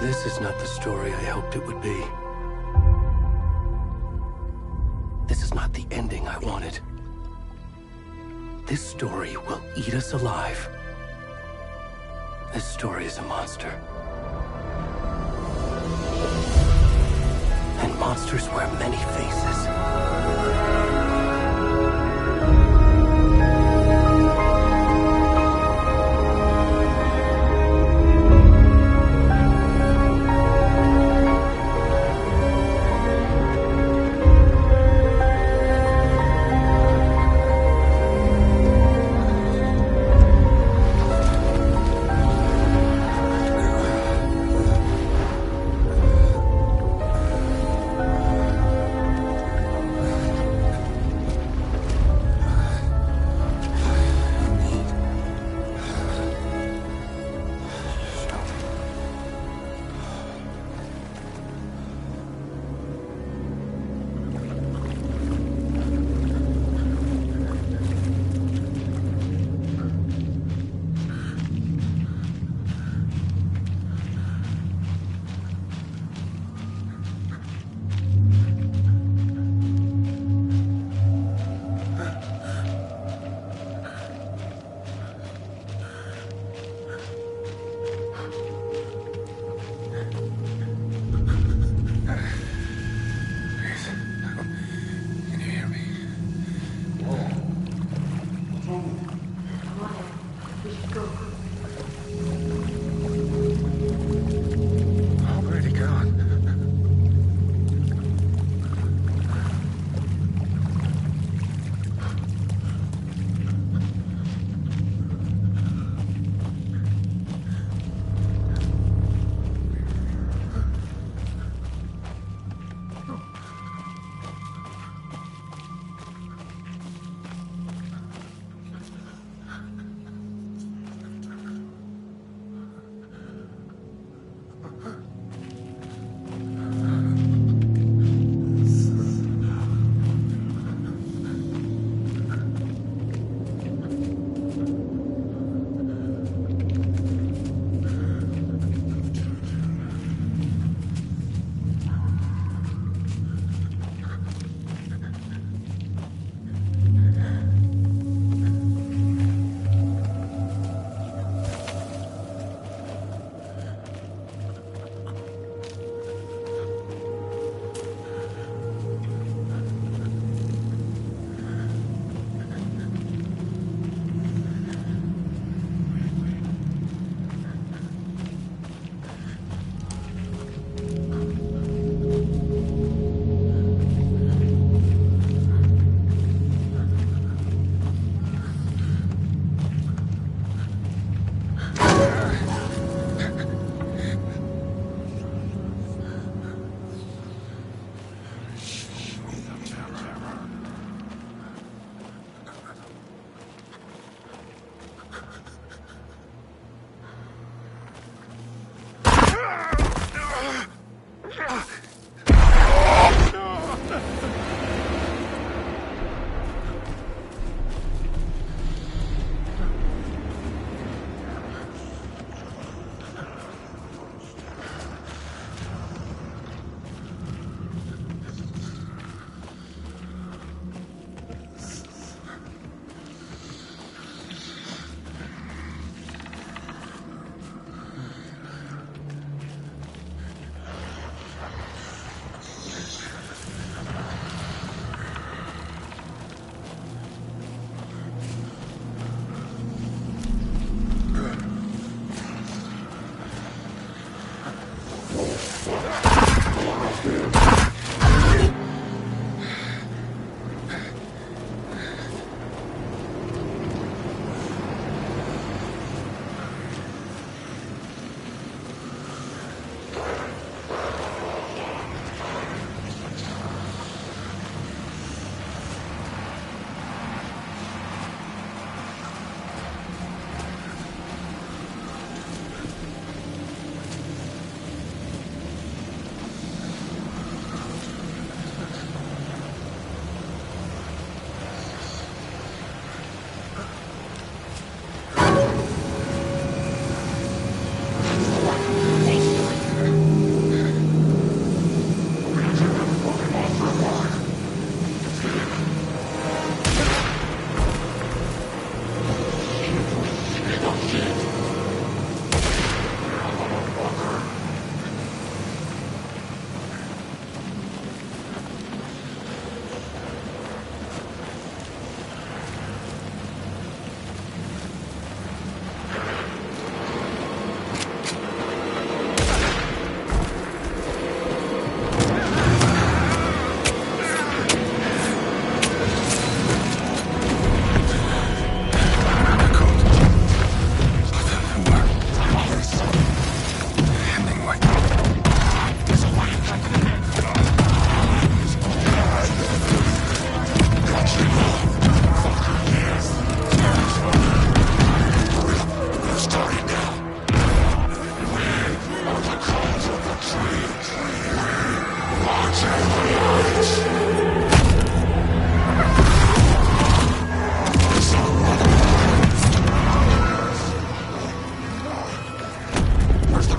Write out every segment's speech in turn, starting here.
This is not the story I hoped it would be. This is not the ending I wanted. This story will eat us alive. This story is a monster. And monsters wear many faces.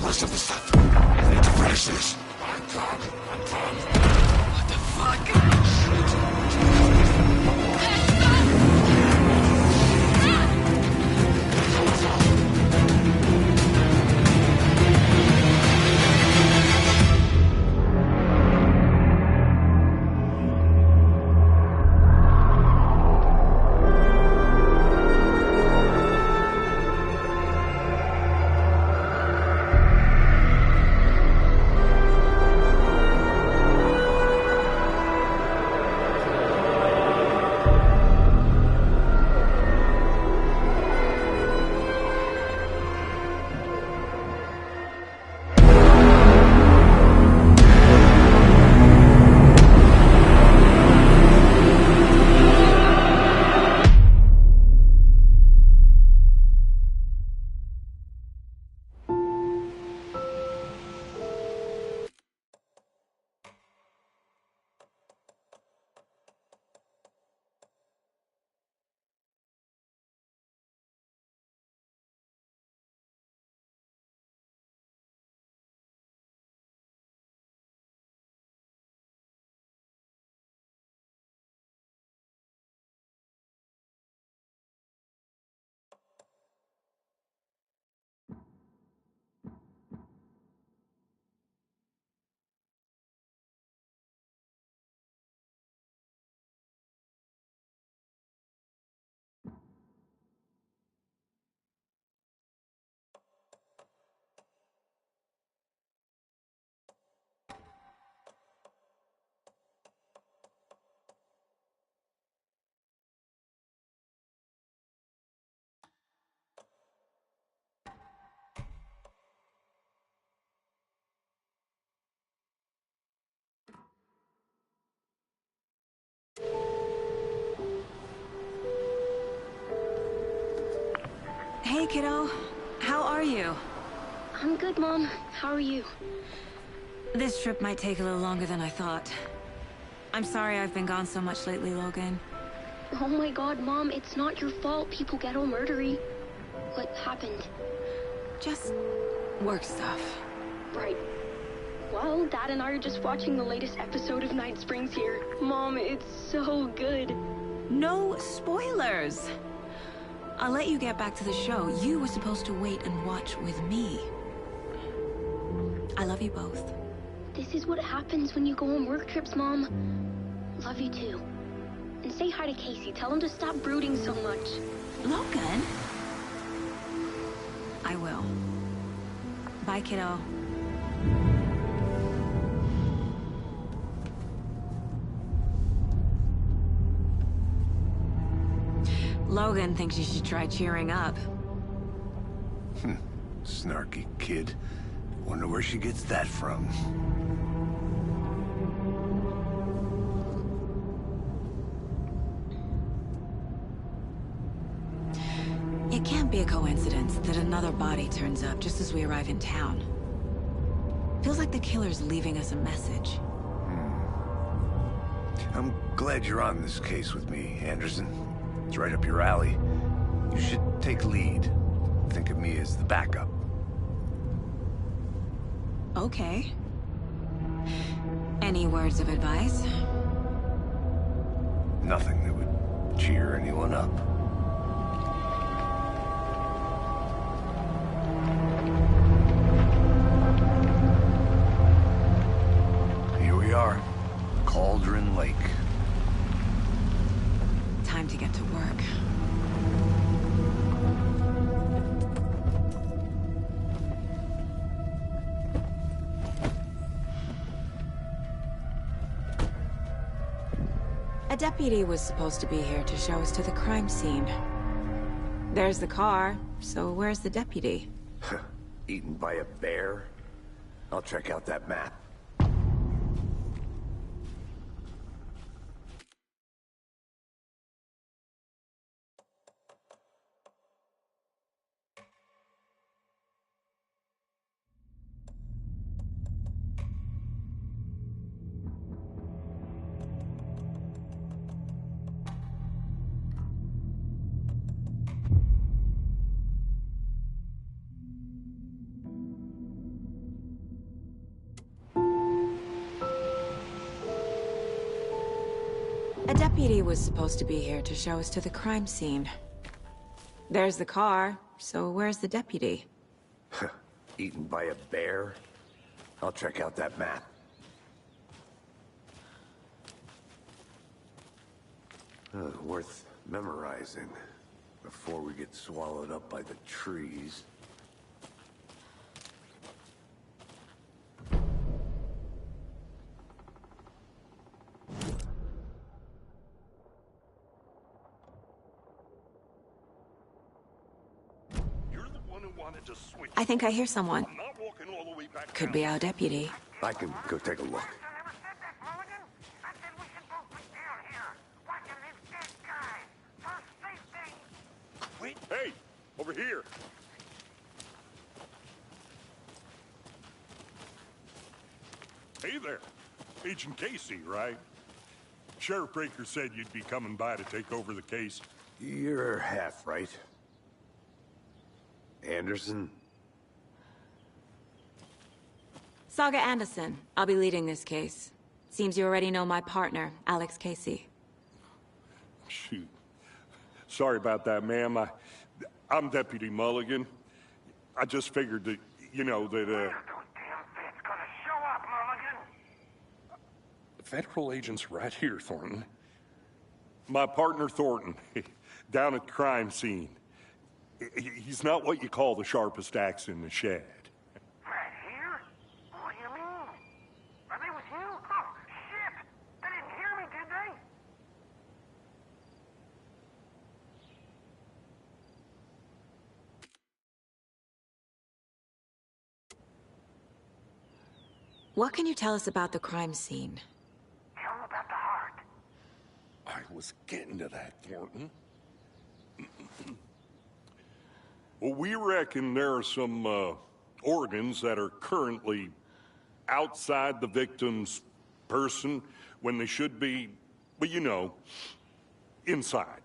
rest of the stuff. I need to finish this. What the fuck? Hey, kiddo. How are you? I'm good, Mom. How are you? This trip might take a little longer than I thought. I'm sorry I've been gone so much lately, Logan. Oh my god, Mom, it's not your fault people get all murdery. What happened? Just work stuff. Right. Well, Dad and I are just watching the latest episode of Night Springs here. Mom, it's so good. No spoilers! I'll let you get back to the show. You were supposed to wait and watch with me. I love you both. This is what happens when you go on work trips, Mom. Love you too. And say hi to Casey. Tell him to stop brooding so much. Logan? I will. Bye, kiddo. Logan thinks you should try cheering up. Snarky kid. Wonder where she gets that from. It can't be a coincidence that another body turns up just as we arrive in town. Feels like the killer's leaving us a message. I'm glad you're on this case with me, Anderson. It's right up your alley. You should take lead. Think of me as the backup. Okay. Any words of advice? Nothing that would cheer anyone up. Here we are. Cauldron Lake. Time to get to work. A deputy was supposed to be here to show us to the crime scene. There's the car, so where's the deputy? Eaten by a bear? I'll check out that map. deputy was supposed to be here to show us to the crime scene. There's the car, so where's the deputy? Eaten by a bear? I'll check out that map. Worth memorizing before we get swallowed up by the trees. I think I hear someone. Could be our deputy. I can go take a look. Wait. Hey, over here. Hey there. Agent Casey, right? Sheriff Breaker said you'd be coming by to take over the case. You're half right. Anderson? Saga Anderson. I'll be leading this case. Seems you already know my partner, Alex Casey. Shoot. Sorry about that, ma'am. I'm Deputy Mulligan. I just figured that, you know, that, Federal agent's right here, Thornton. My partner, Thornton, down at the crime scene. He's not what you call the sharpest axe in the shed. Right here? What do you mean? Are they with you? Oh, shit! They didn't hear me, did they? What can you tell us about the crime scene? Tell them about the heart. I was getting to that, Thornton. Well, we reckon there are some organs that are currently outside the victim's person when they should be, well, you know, inside.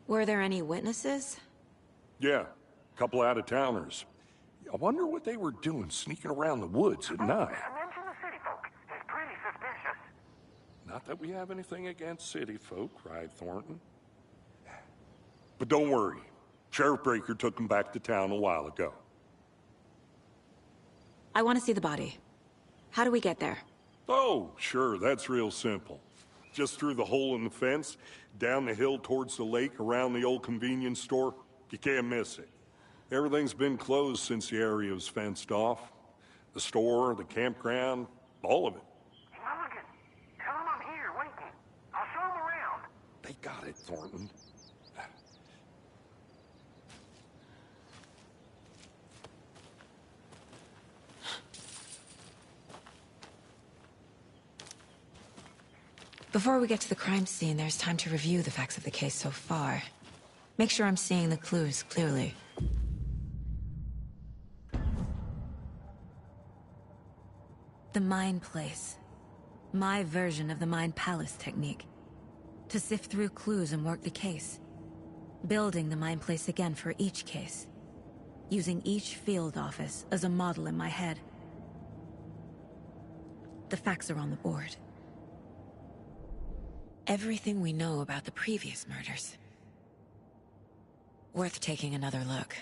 Were there any witnesses? Yeah, a couple out-of-towners. I wonder what they were doing sneaking around the woods at night. Mention the city folk. It's pretty suspicious. Not that we have anything against city folk, cried Thornton. But don't worry. Sheriff Breaker took them back to town a while ago. I want to see the body. How do we get there? Oh, sure, that's real simple. Just through the hole in the fence, down the hill towards the lake, around the old convenience store. You can't miss it. Everything's been closed since the area was fenced off. The store, the campground, all of it. Mulligan, tell them I'm here, waiting. I'll show them around. They got it, Thornton. Before we get to the crime scene, there's time to review the facts of the case so far. Make sure I'm seeing the clues clearly. The Mind Place. My version of the Mind Palace technique. To sift through clues and work the case. Building the Mind Place again for each case. Using each field office as a model in my head. The facts are on the board. Everything we know about the previous murders. Worth taking another look.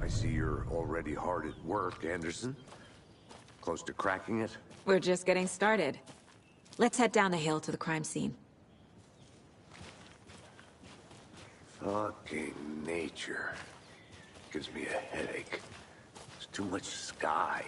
I see you're already hard at work, Anderson. Close to cracking it? We're just getting started. Let's head down the hill to the crime scene. Fucking nature. Gives me a headache. There's too much sky.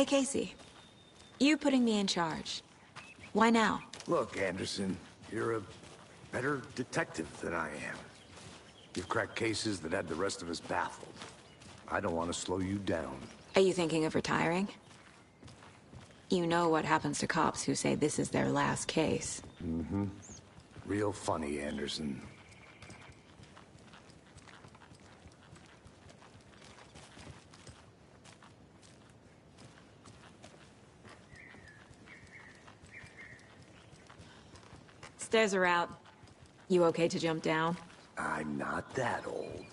Hey, Casey. You putting me in charge. Why now? Look, Anderson, you're a better detective than I am. You've cracked cases that had the rest of us baffled. I don't want to slow you down. Are you thinking of retiring? You know what happens to cops who say this is their last case. Mm-hmm. Real funny, Anderson. Stairs are out. You okay to jump down? I'm not that old.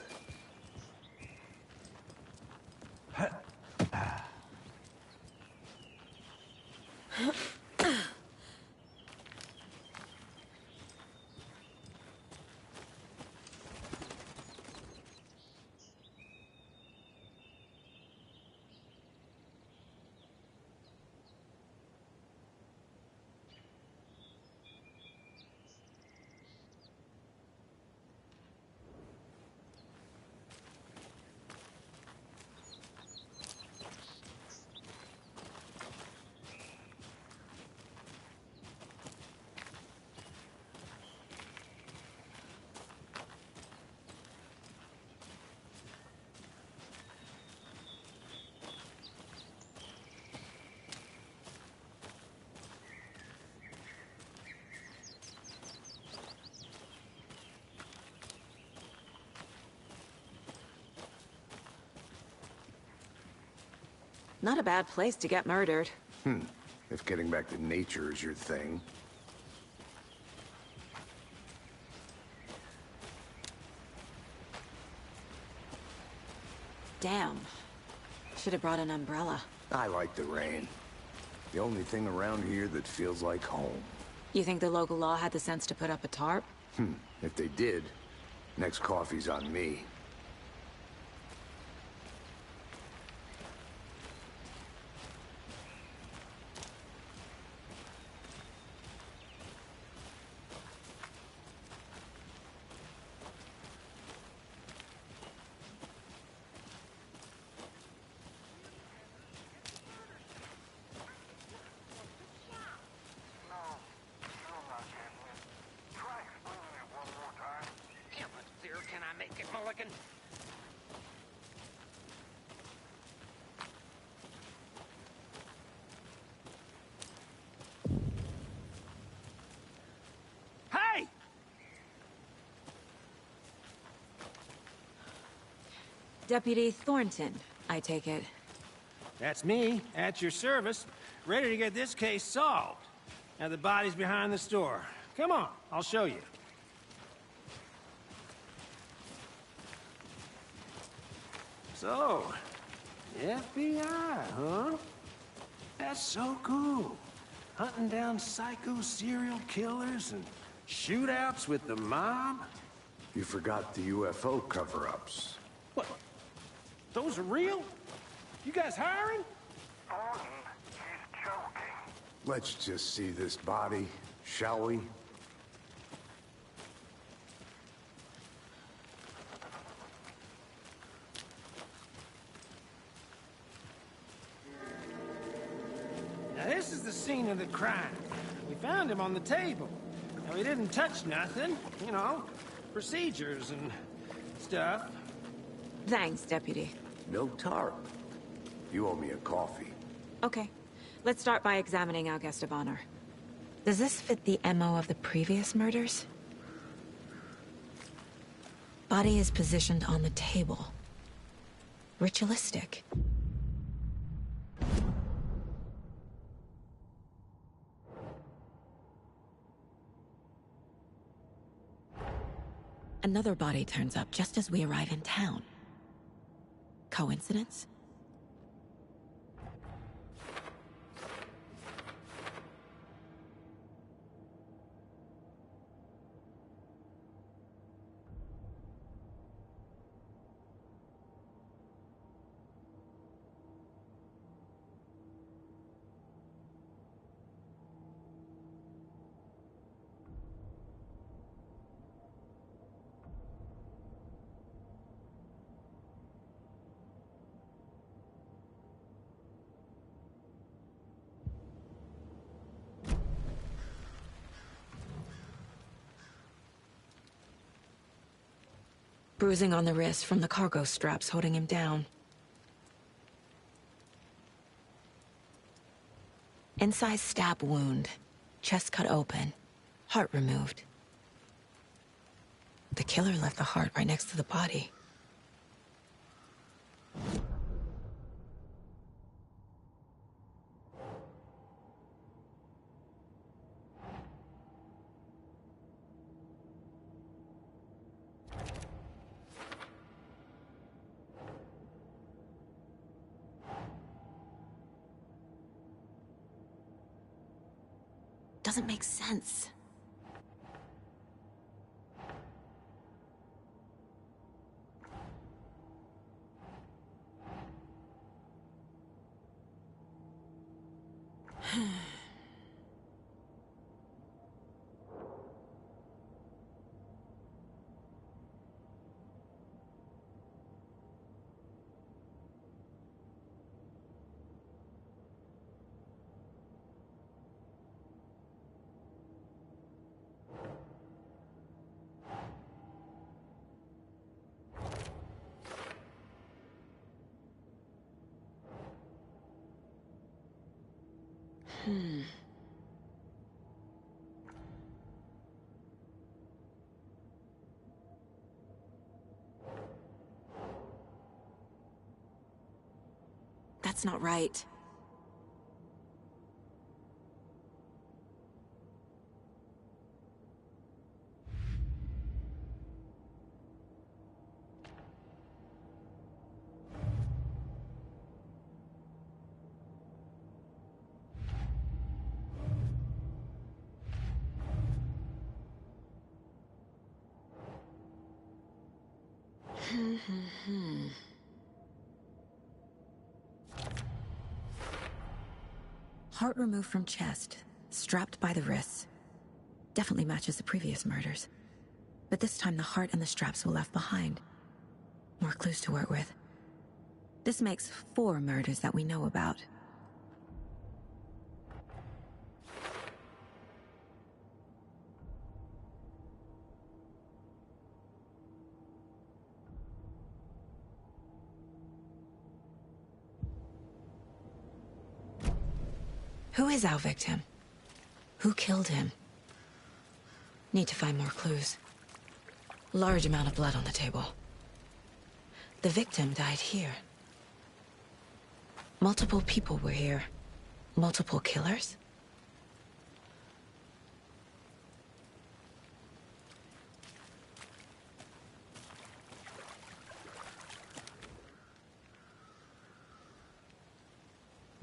Not a bad place to get murdered. If getting back to nature is your thing. Damn. Should have brought an umbrella. I like the rain. The only thing around here that feels like home. You think the local law had the sense to put up a tarp? If they did, next coffee's on me. Can I make it, Mulligan? Hey! Deputy Thornton, I take it. That's me, at your service, ready to get this case solved. Now the body's behind the store. Come on, I'll show you. So, FBI, huh? That's so cool. Hunting down psycho serial killers and shootouts with the mob? You forgot the UFO cover-ups. What? Those are real? You guys hiring? Thornton, he's joking. Let's just see this body, shall we? Now this is the scene of the crime. We found him on the table. Now he didn't touch nothing, you know, procedures and stuff. Thanks, Deputy. No tarp. You owe me a coffee. Okay. Let's start by examining our guest of honor. Does this fit the MO of the previous murders? Body is positioned on the table. Ritualistic. Another body turns up just as we arrive in town. Coincidence? Bruising on the wrist from the cargo straps holding him down. Incised stab wound. Chest cut open. Heart removed. The killer left the heart right next to the body. Doesn't make sense. That's not right. Heart removed from chest, strapped by the wrists. Definitely matches the previous murders. But this time the heart and the straps were left behind. More clues to work with. This makes 4 murders that we know about. Who is our victim? Who killed him? Need to find more clues. Large amount of blood on the table. The victim died here. Multiple people were here. Multiple killers?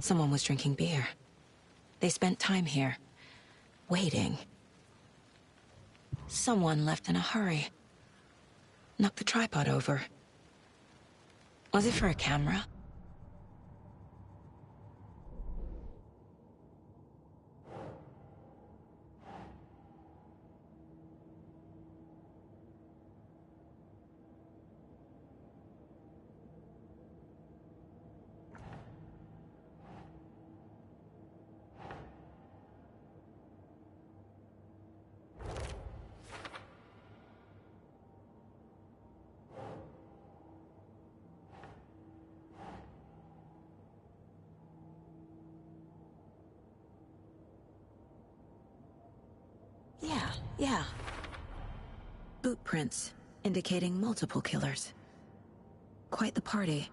Someone was drinking beer. They spent time here, waiting. Someone left in a hurry. Knocked the tripod over. Was it for a camera? Yeah. Boot prints, indicating multiple killers. Quite the party.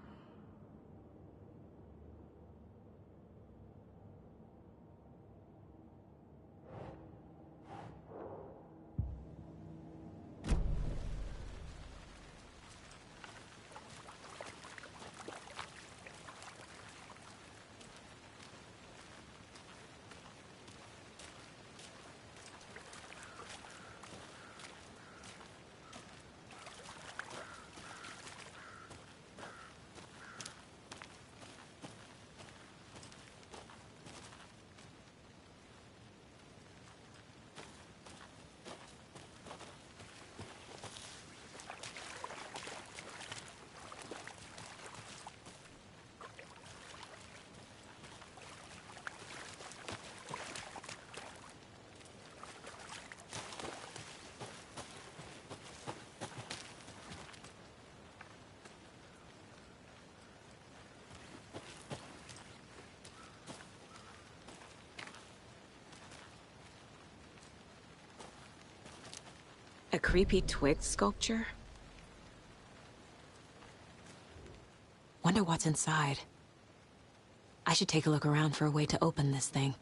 A creepy twig sculpture? Wonder what's inside. I should take a look around for a way to open this thing.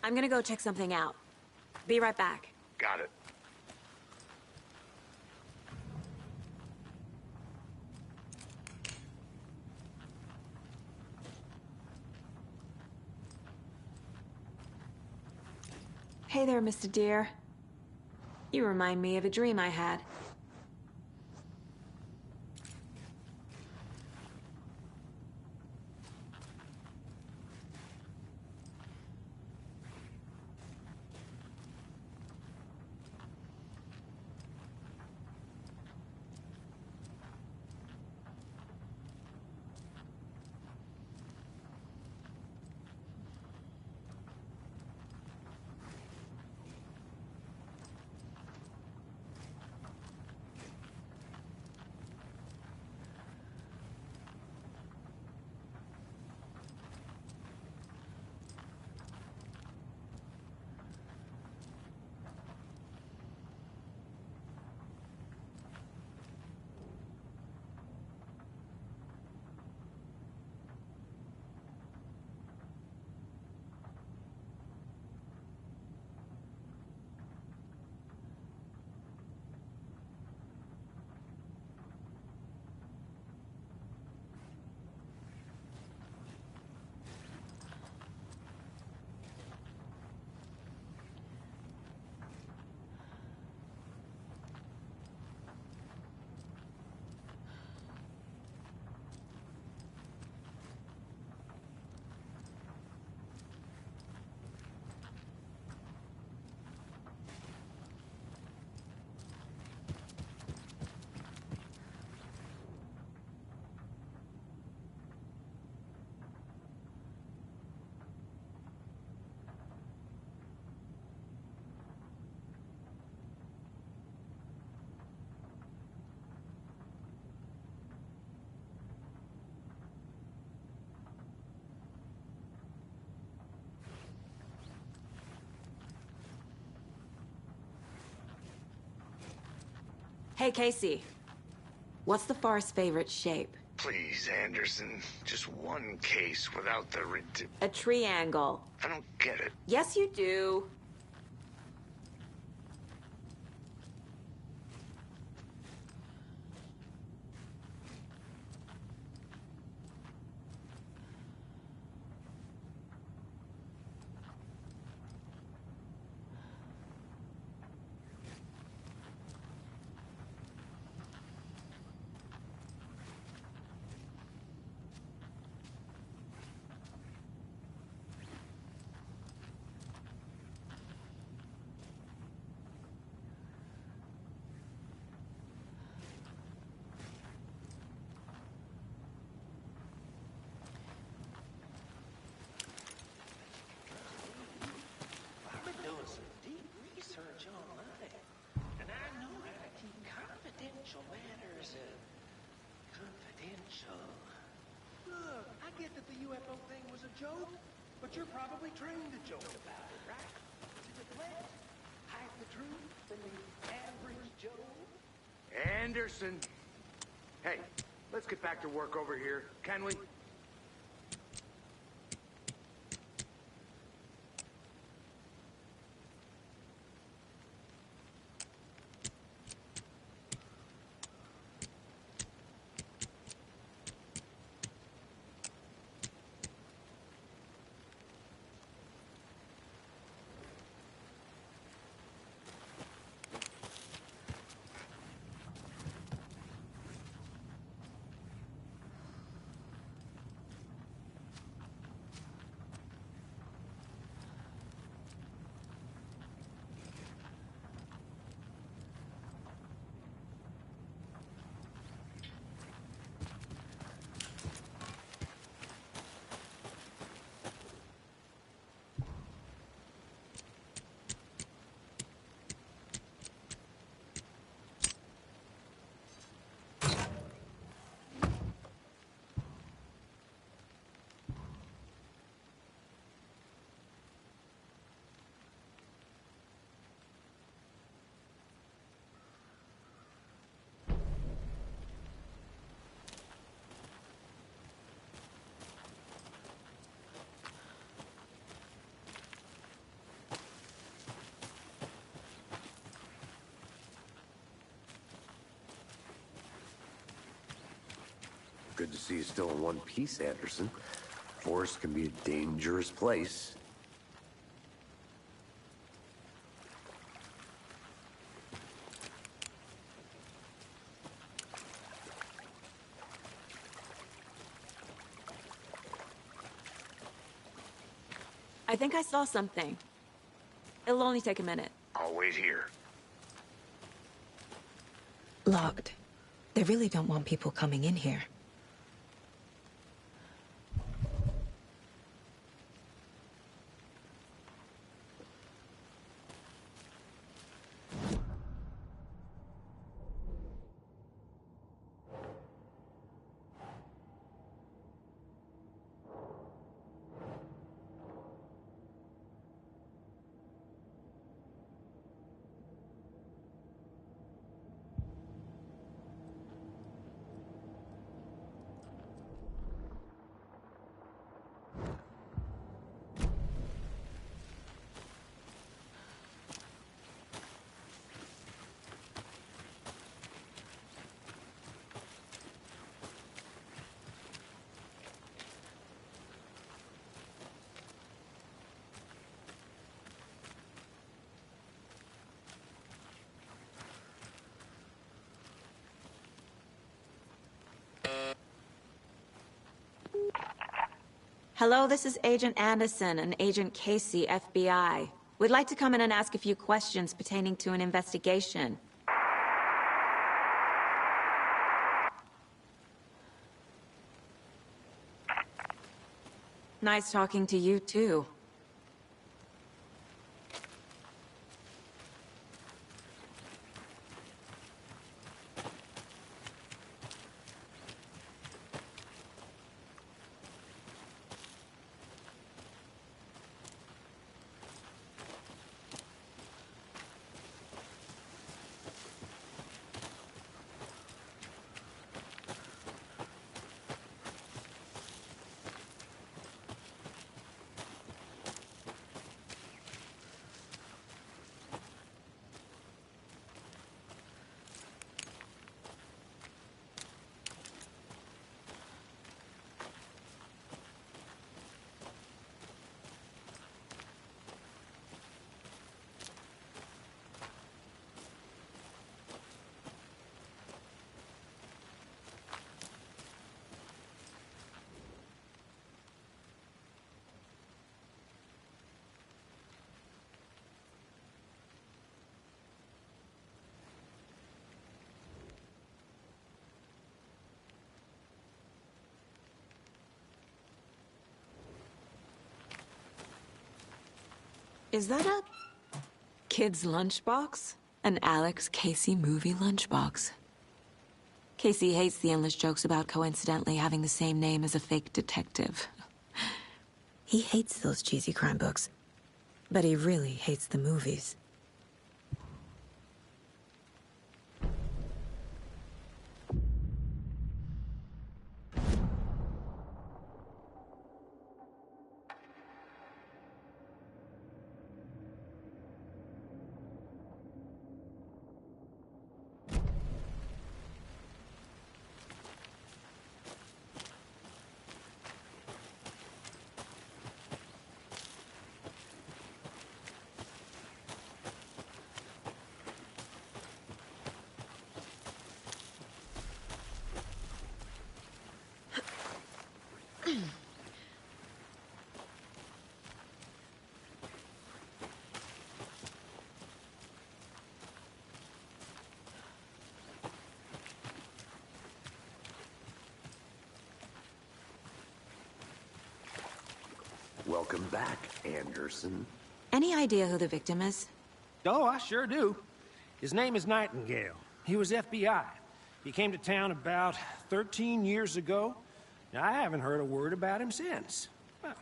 I'm gonna go check something out. Be right back. Got it. Hey there, Mr. Deer. You remind me of a dream I had. Hey, Casey. What's the Forest's favorite shape? Please, Anderson. Just one case without the A triangle. I don't get it. Yes, you do. I've been doing some deep research online, and I know how to keep confidential matters confidential. Look, I get that the UFO thing was a joke, but you're probably trained to joke about it, right? To deflect, hide the truth from the average Joe. Anderson! Hey, let's get back to work over here, can we? Good to see you still in one piece, Anderson. Forest can be a dangerous place. I think I saw something. It'll only take a minute. I'll wait here. Locked. They really don't want people coming in here. Hello, this is Agent Anderson and Agent Casey, FBI. We'd like to come in and ask a few questions pertaining to an investigation. Nice talking to you, too. Is that a kid's lunchbox? An Alex Casey movie lunchbox. Casey hates the endless jokes about coincidentally having the same name as a fake detective. He hates those cheesy crime books, but he really hates the movies. Welcome back, Anderson. Any idea who the victim is? Oh, I sure do. His name is Nightingale. He was FBI. He came to town about 13 years ago. Now, I haven't heard a word about him since. Well,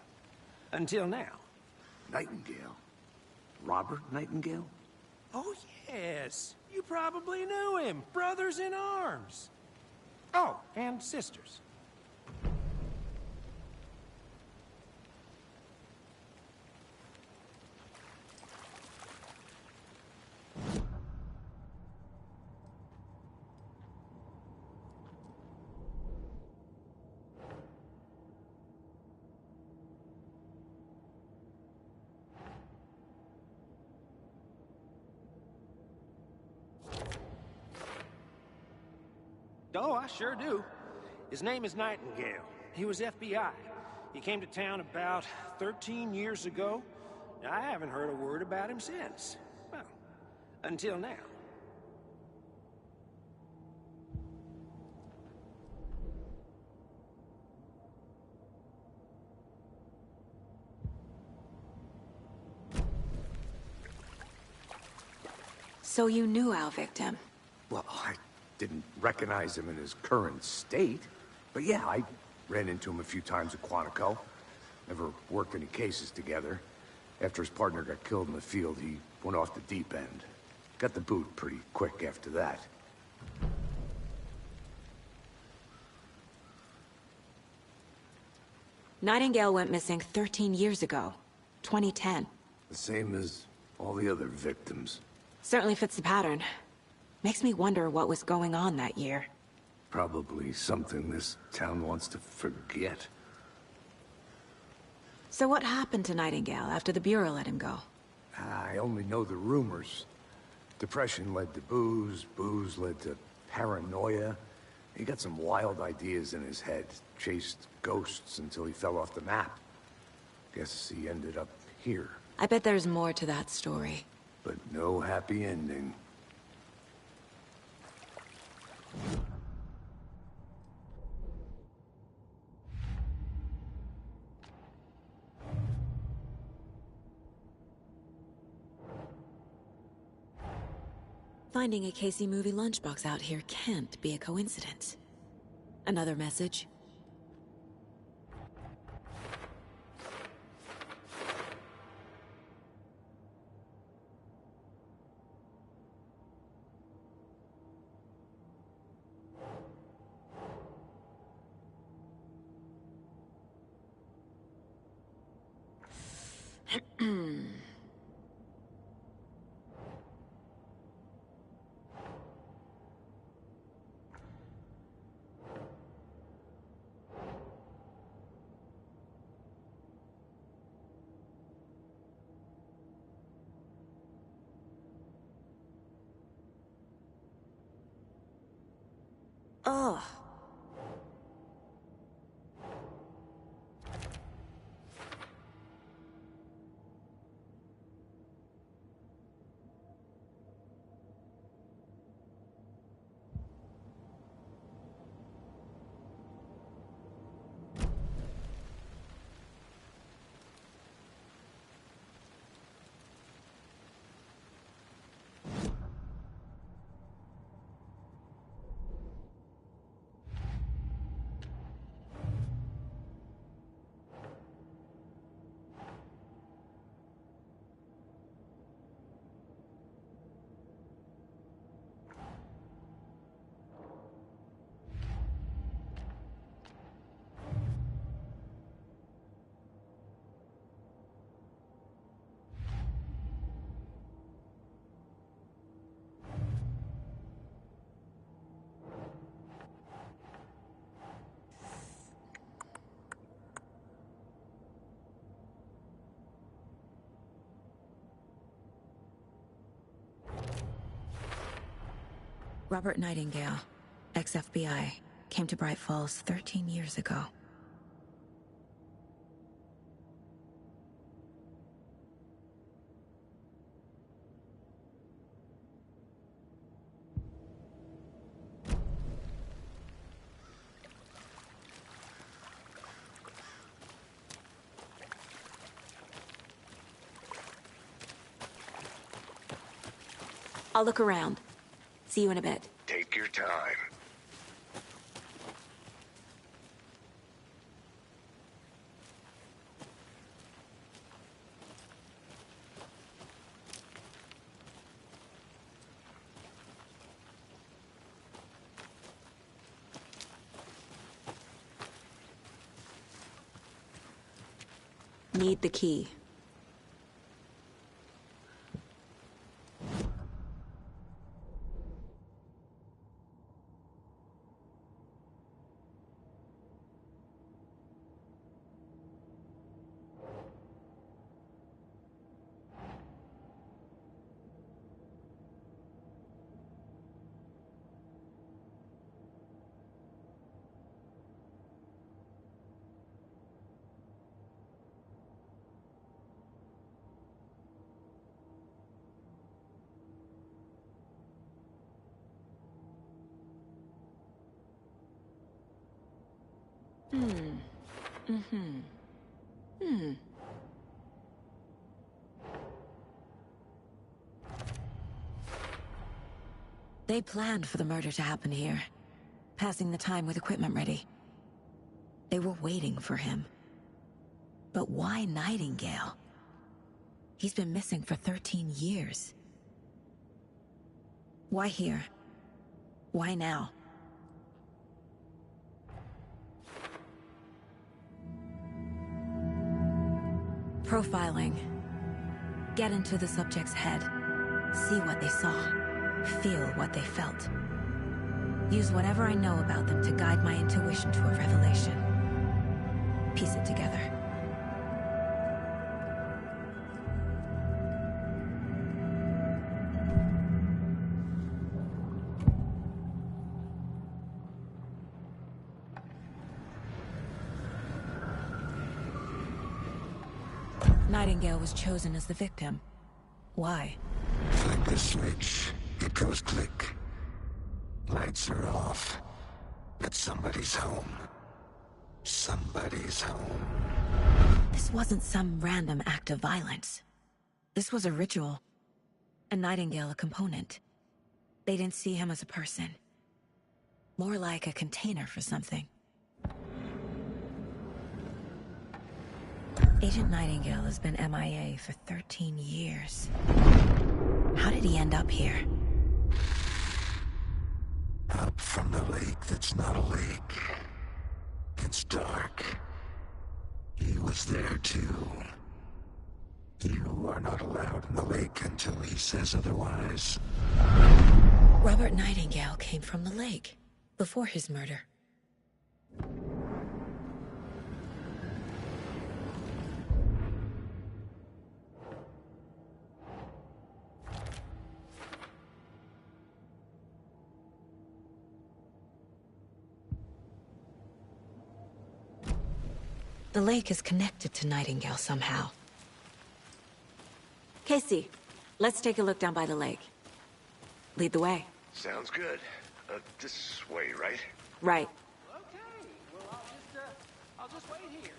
until now. Nightingale? Robert Nightingale? Oh, yes. You probably knew him. Brothers in arms. Oh, and sisters. Oh, I sure do. His name is Nightingale. He was FBI. He came to town about 13 years ago. I haven't heard a word about him since. Well, until now. So you knew our victim? Well, I didn't recognize him in his current state. But yeah, I ran into him a few times at Quantico. Never worked any cases together. After his partner got killed in the field, he went off the deep end. Got the boot pretty quick after that. Nightingale went missing 13 years ago. 2010. The same as all the other victims. Certainly fits the pattern. Makes me wonder what was going on that year. Probably something this town wants to forget. So what happened to Nightingale after the Bureau let him go? I only know the rumors. Depression led to booze, booze led to paranoia. He got some wild ideas in his head, chased ghosts until he fell off the map. Guess he ended up here. I bet there's more to that story. But no happy ending. Finding a Casey movie lunchbox out here can't be a coincidence. Another message? Ugh. Robert Nightingale, ex-FBI, came to Bright Falls 13 years ago. I'll look around. See you in a bit. Take your time. Need the key. They planned for the murder to happen here, passing the time with equipment ready. They were waiting for him. But why Nightingale? He's been missing for 13 years. Why here? Why now? Profiling. Get into the subject's head. See what they saw. Feel what they felt. Use whatever I know about them to guide my intuition to a revelation. Piece it together. Nightingale was chosen as the victim. Why? Flip the switch. It goes click. Lights are off. But somebody's home. Somebody's home. This wasn't some random act of violence. This was a ritual. A Nightingale a component. They didn't see him as a person. More like a container for something. Agent Nightingale has been MIA for 13 years. How did he end up here? Up from the lake that's not a lake. It's dark. He was there too. You are not allowed in the lake until he says otherwise. Robert Nightingale came from the lake, before his murder. The lake is connected to Nightingale somehow. Casey, let's take a look down by the lake. Lead the way. Sounds good. This way, right? Right. Okay, well, I'll just wait here.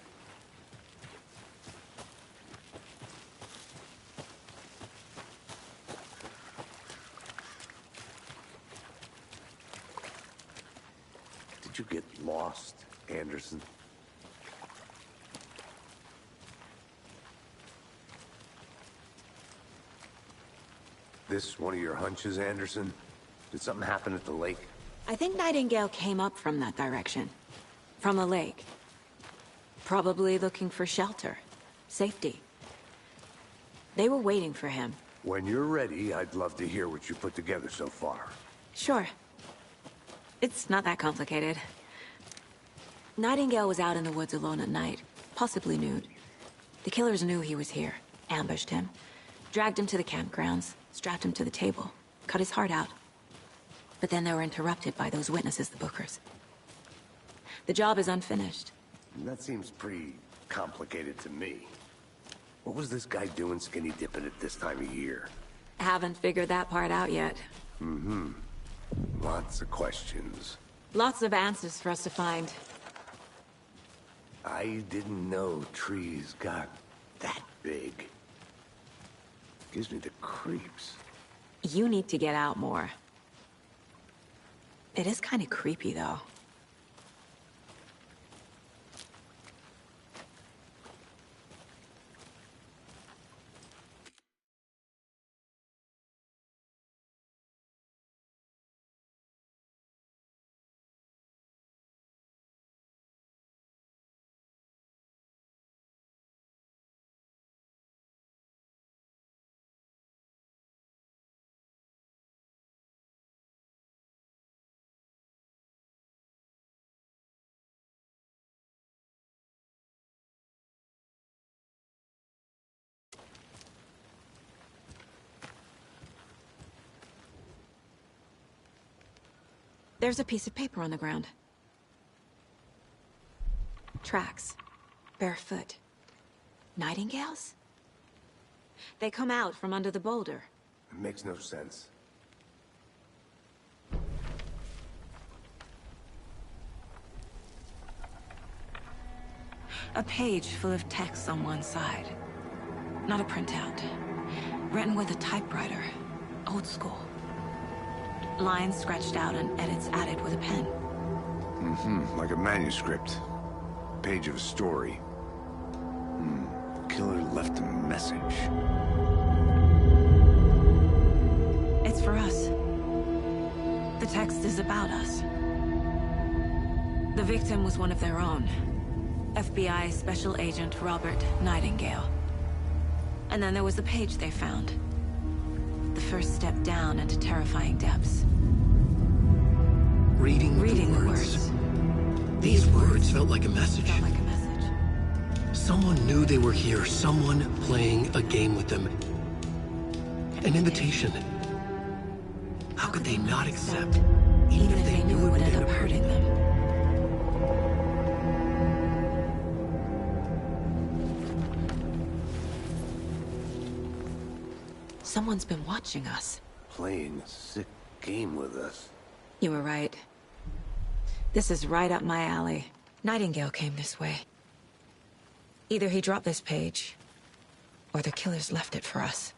Did you get lost, Anderson? This one of your hunches, Anderson? Did something happen at the lake? I think Nightingale came up from that direction. From the lake. Probably looking for shelter. Safety. They were waiting for him. When you're ready, I'd love to hear what you put together so far. Sure. It's not that complicated. Nightingale was out in the woods alone at night, possibly nude. The killers knew he was here, ambushed him, dragged him to the campgrounds, strapped him to the table, cut his heart out. But then they were interrupted by those witnesses, the Bookers. The job is unfinished. That seems pretty complicated to me. What was this guy doing skinny dipping at this time of year? Haven't figured that part out yet. Lots of questions. Lots of answers for us to find. I didn't know trees got that big. Gives me the creeps. You need to get out more. It is kind of creepy, though. There's a piece of paper on the ground. Tracks. Barefoot. Nightingales? They come out from under the boulder. It makes no sense. A page full of text on one side. Not a printout. Written with a typewriter. Old school. Lines scratched out and edits added with a pen. Like a manuscript. Page of a story. Killer left a message. It's for us. The text is about us. The victim was one of their own. FBI Special Agent Robert Nightingale. And then there was the page they found. The first step down into terrifying depths. Reading the words. These words felt like a message. Someone knew they were here. Someone playing a game with them. An invitation. How could they not accept, even if they knew it would end up hurting them? Someone's been watching us. Playing a sick game with us. You were right. This is right up my alley. Nightingale came this way. Either he dropped this page, or the killers left it for us.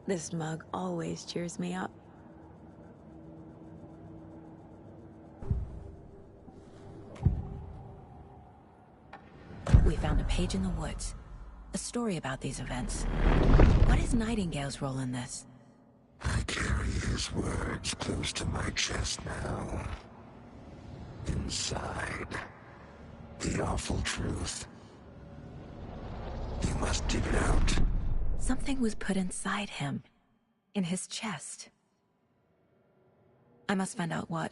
This mug always cheers me up. We found a page in the woods. A story about these events. What is Nightingale's role in this? I carry his words close to my chest now. Inside, the awful truth. You must dig it out. Something was put inside him. In his chest. I must find out what.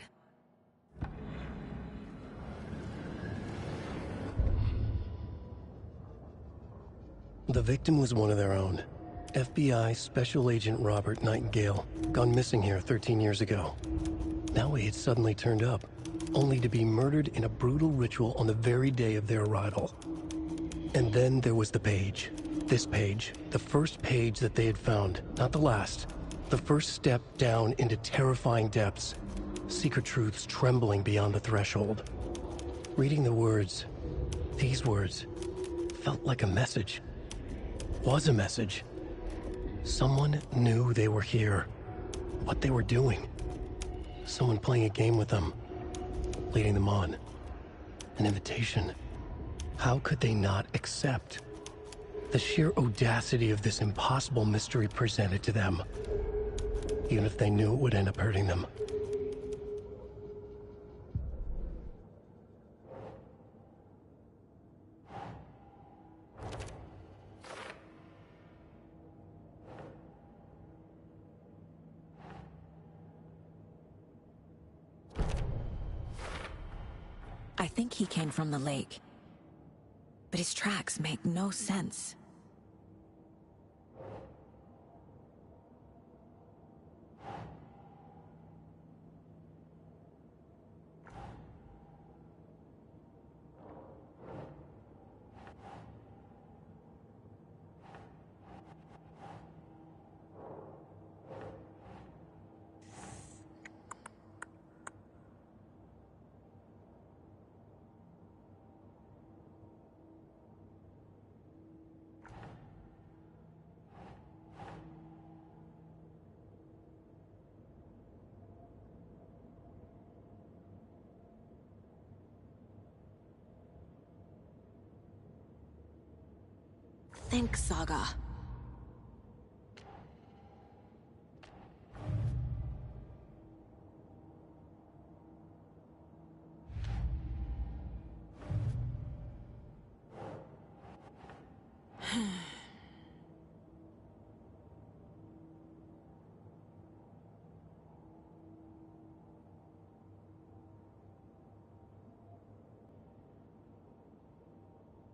The victim was one of their own. FBI Special Agent Robert Nightingale, gone missing here 13 years ago. Now he had suddenly turned up, only to be murdered in a brutal ritual on the very day of their arrival. And then there was the page. This page, the first page that they had found, not the last. The first step down into terrifying depths. Secret truths trembling beyond the threshold. Reading the words, these words, felt like a message. Was a message. Someone knew they were here. What they were doing. Someone playing a game with them. Leading them on. An invitation. How could they not accept? The sheer audacity of this impossible mystery presented to them. Even if they knew it would end up hurting them. I think he came from the lake. But his tracks make no sense. Think, Saga.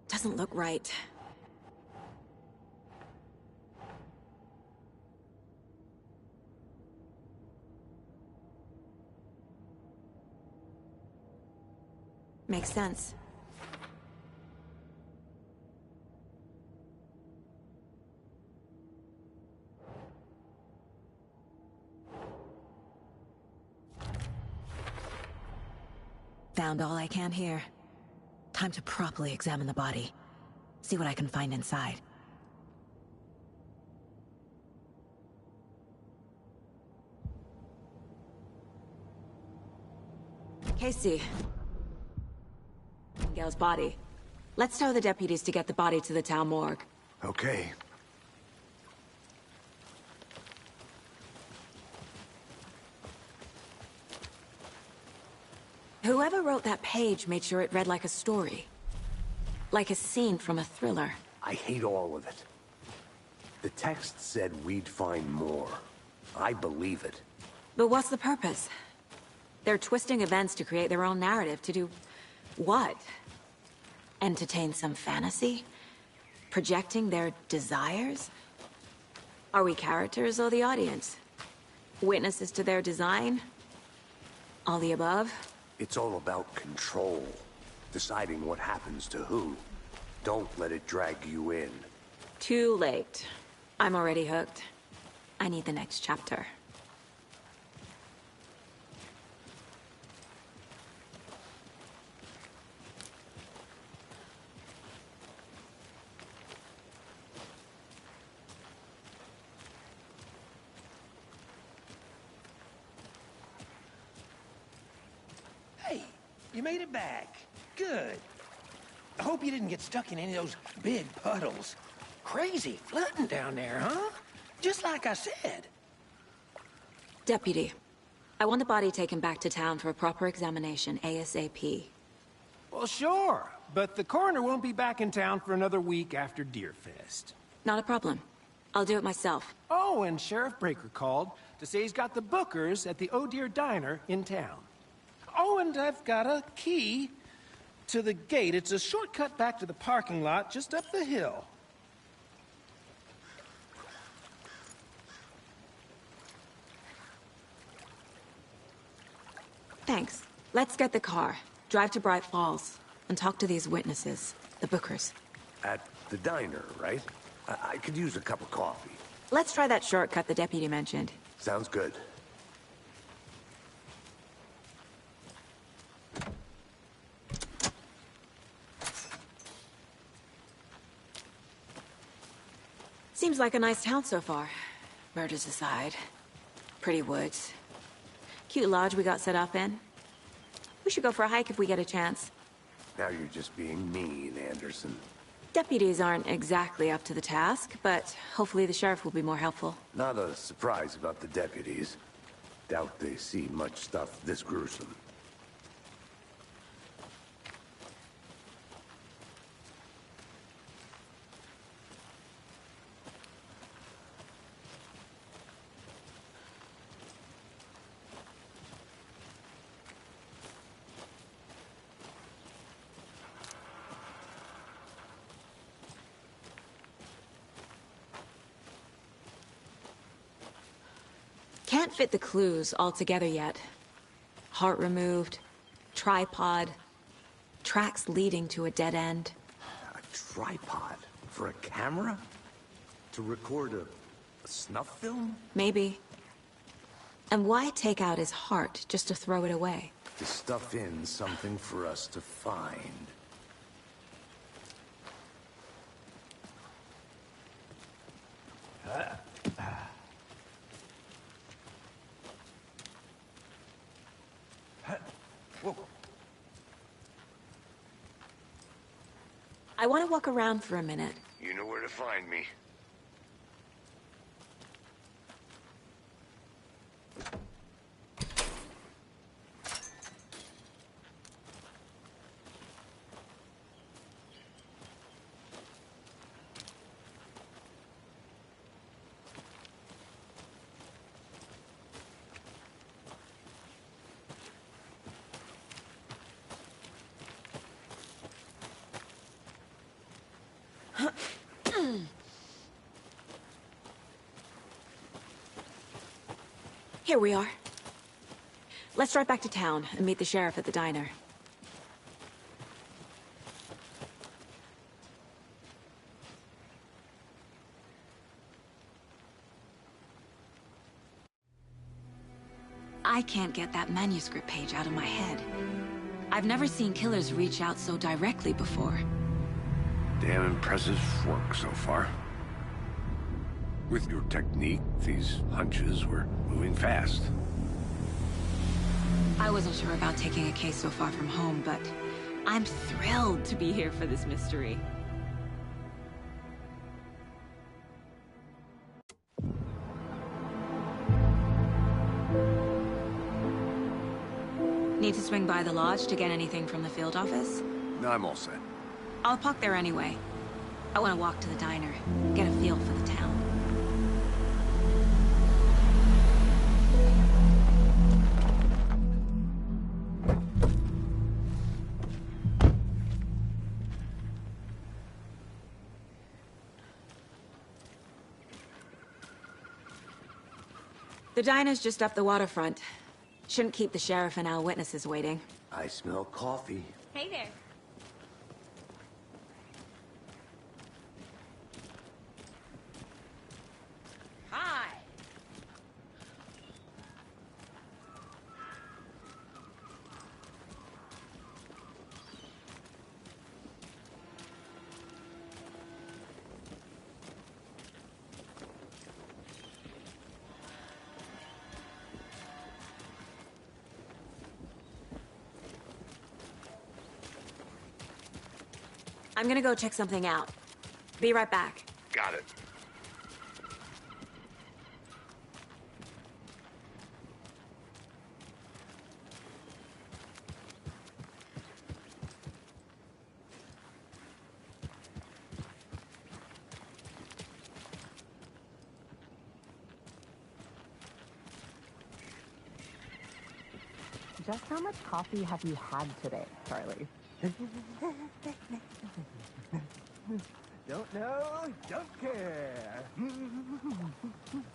Doesn't look right. Makes sense. found all I can here. Time to properly examine the body. See what I can find inside. Casey. Gail's body. Let's tell the deputies to get the body to the town morgue. Okay. Whoever wrote that page made sure it read like a story. Like a scene from a thriller. I hate all of it. The text said we'd find more. I believe it. But what's the purpose? They're twisting events to create their own narrative to do... what? Entertain some fantasy? Projecting their desires? Are we characters or the audience? Witnesses to their design? All the above? It's all about control. Deciding what happens to who. Don't let it drag you in. Too late. I'm already hooked. I need the next chapter. Hey, you made it back. Good. I hope you didn't get stuck in any of those big puddles. Crazy flooding down there, huh? Just like I said. Deputy, I want the body taken back to town for a proper examination, ASAP. Well, sure, but the coroner won't be back in town for another week after Deerfest. Not a problem. I'll do it myself. Oh, and Sheriff Breaker called to say he's got the bookers at the Oh Dear Diner in town. Oh, and I've got a key to the gate. It's a shortcut back to the parking lot just up the hill. Thanks. Let's get the car, drive to Bright Falls, and talk to these witnesses, the bookers. At the diner, right? I could use a cup of coffee. Let's try that shortcut the deputy mentioned. Sounds good. Seems like a nice town so far. Murders aside. Pretty woods. Cute lodge we got set up in. We should go for a hike if we get a chance. Now you're just being mean, Anderson. Deputies aren't exactly up to the task, but hopefully the sheriff will be more helpful. Not a surprise about the deputies. Doubt they see much stuff this gruesome. Can't fit the clues all together yet. Heart removed, tripod, tracks leading to a dead end. A tripod? For a camera? To record a snuff film? Maybe. And why take out his heart just to throw it away? To stuff in something for us to find. Whoa. I want to walk around for a minute. You know where to find me. Here we are. Let's drive back to town and meet the sheriff at the diner. I can't get that manuscript page out of my head. I I've never seen killers reach out so directly before. Damn impressive work so far. With your technique, these hunches were moving fast. I wasn't sure about taking a case so far from home, but I'm thrilled to be here for this mystery. Need to swing by the lodge to get anything from the field office? No, I'm all set. I'll park there anyway. I want to walk to the diner, get a feel for the town. The diner's just up the waterfront. Shouldn't keep the sheriff and our witnesses waiting. I smell coffee. Hey there. Hi. I'm gonna go check something out. Be right back. Got it. Just how much coffee have you had today, Charlie? Don't know, don't care.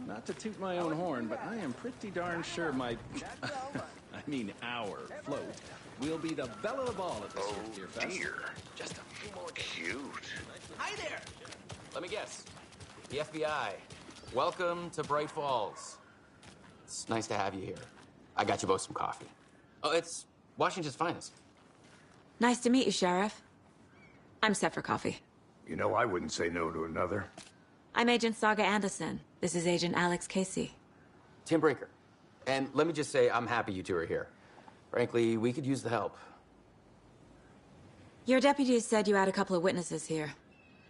Not to toot my own horn, but I am pretty darn sure my... our float will be the belle of the ball at this year's Deer Fest. Dear. Just a few more cute. Hi there! Let me guess. The FBI. Welcome to Bright Falls. It's nice to have you here. I got you both some coffee. Oh, it's Washington's finest. Nice to meet you, Sheriff. I'm set for coffee. You know, I wouldn't say no to another. I'm Agent Saga Anderson. This is Agent Alex Casey. Tim Breaker. And let me just say, I'm happy you two are here. Frankly, we could use the help. Your deputies said you had a couple of witnesses here.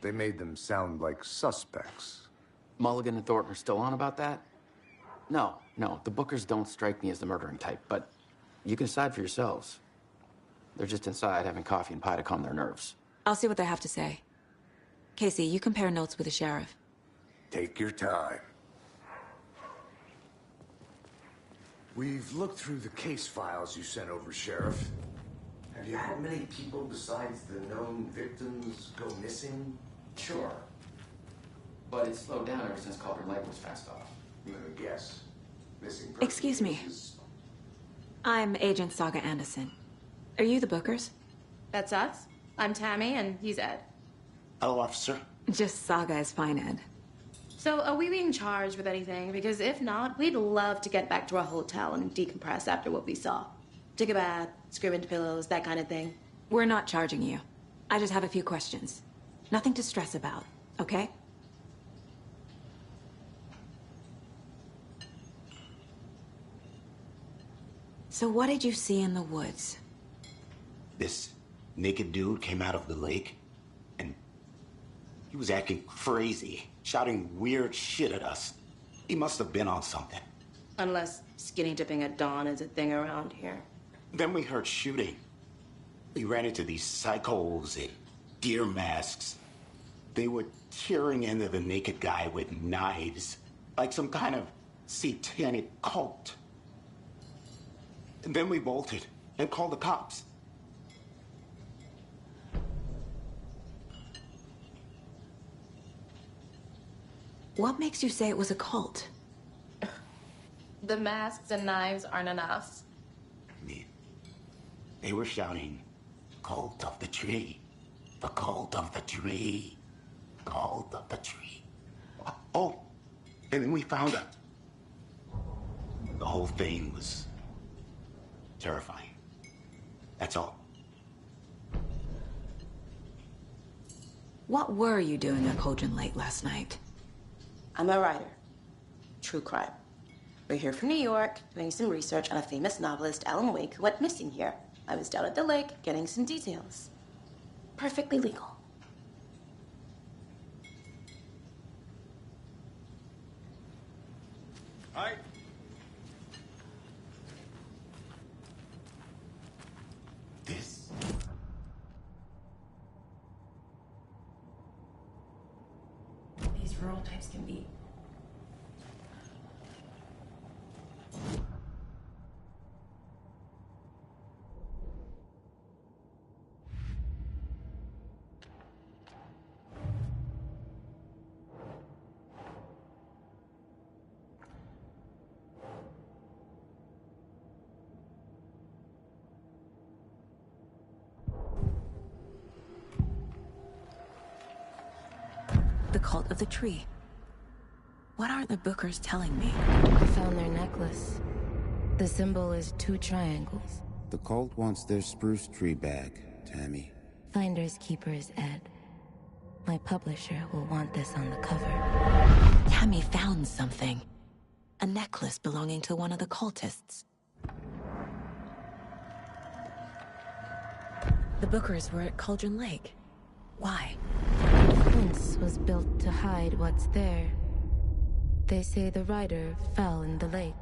They made them sound like suspects. Mulligan and Thornton are still on about that? No, the Bookers don't strike me as the murdering type, but you can decide for yourselves. They're just inside having coffee and pie to calm their nerves. I'll see what they have to say. Casey, you compare notes with the sheriff. Take your time. We've looked through the case files you sent over, Sheriff. Have you had many people besides the known victims go missing? Sure. But it's slowed down ever since Calder Lake was fast off. I'm gonna guess. Missing person Excuse me. is- I'm Agent Saga Anderson. Are you the Bookers? That's us. I'm Tammy, and he's Ed. Hello, officer. Just Saga is fine, Ed. So, are we being charged with anything? Because if not, we'd love to get back to our hotel and decompress after what we saw. Take a bath, scream into pillows, that kind of thing. We're not charging you. I just have a few questions. Nothing to stress about, okay? So what did you see in the woods? This naked dude came out of the lake, and he was acting crazy, shouting weird shit at us. He must have been on something. Unless skinny dipping at dawn is a thing around here. Then we heard shooting. We ran into these psychos in deer masks. They were tearing into the naked guy with knives, like some kind of satanic cult. And then we bolted and called the cops. What makes you say it was a cult? The masks and knives aren't enough. They were shouting, "Cult of the tree, the cult of the tree, cult of the tree." Oh, and then we found out. The whole thing was terrifying. That's all. What were you doing at Cauldron Lake last night? I'm a writer. True crime. We're here from New York, doing some research on a famous novelist, Alan Wake, who went missing here. I was down at the lake, getting some details. Perfectly legal. Hi. This. These rural types can be... The cult of the tree. What aren't the Bookers telling me? I found their necklace. The symbol is 2 triangles. The cult wants their spruce tree back, Tammy. Finders keepers, Ed. My publisher will want this on the cover. Tammy found something. A necklace belonging to one of the cultists. The Bookers were at Cauldron Lake. Why? The fence was built to hide what's there. They say the rider fell in the lake.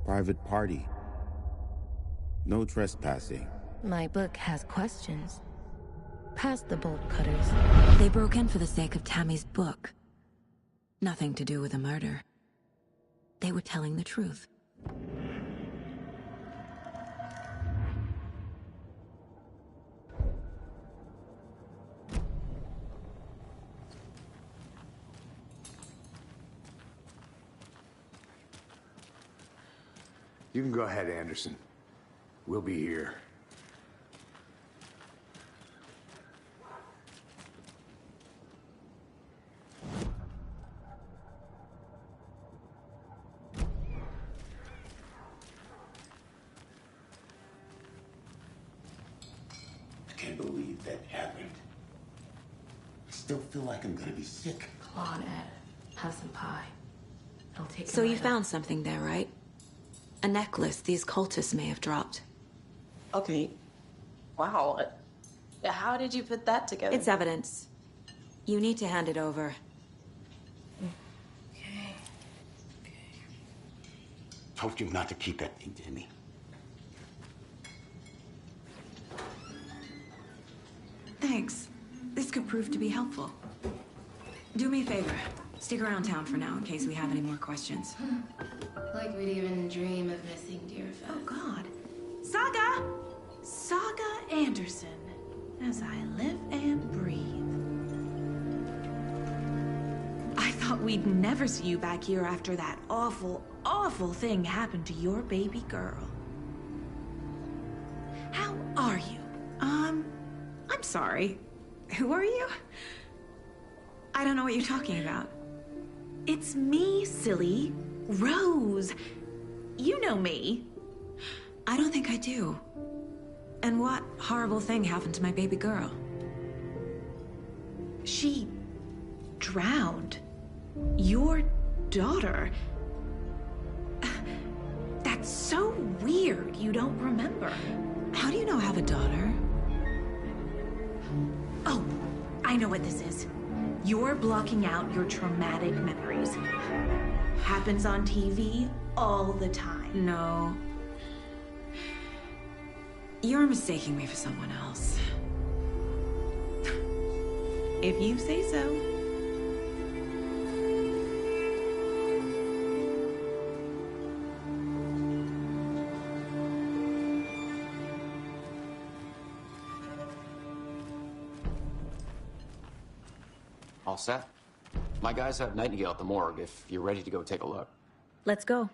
Private party. No trespassing. My book has questions. Past the bolt cutters. They broke in for the sake of Tammy's book. Nothing to do with a murder. They were telling the truth. You can go ahead, Anderson. We'll be here. I can't believe that happened. I still feel like I'm gonna be sick. Come on, Ed. Have some pie. It'll take So your you mind found something there, right? A necklace these cultists may have dropped. off. Okay. Wow. How did you put that together? It's evidence. You need to hand it over. Okay. Told you not to keep that thing to me. Thanks. This could prove to be helpful. Do me a favor. Stick around town for now in case we have any more questions. Like we'd even dream of missing dear friends. Oh, God. Saga! Saga Anderson. As I live and breathe. I thought we'd never see you back here after that awful, awful thing happened to your baby girl. How are you? I'm sorry. Who are you? I don't know what you're talking about. It's me, silly. Rose. You know me. I don't think I do. And what horrible thing happened to my baby girl? She drowned. Your daughter. That's so weird you don't remember. How do you know I have a daughter? Oh, I know what this is. You're blocking out your traumatic memories. Happens on TV all the time. No. You're mistaking me for someone else. If you say so. All set? My guys have Nightingale at the morgue if you're ready to go take a look. Let's go.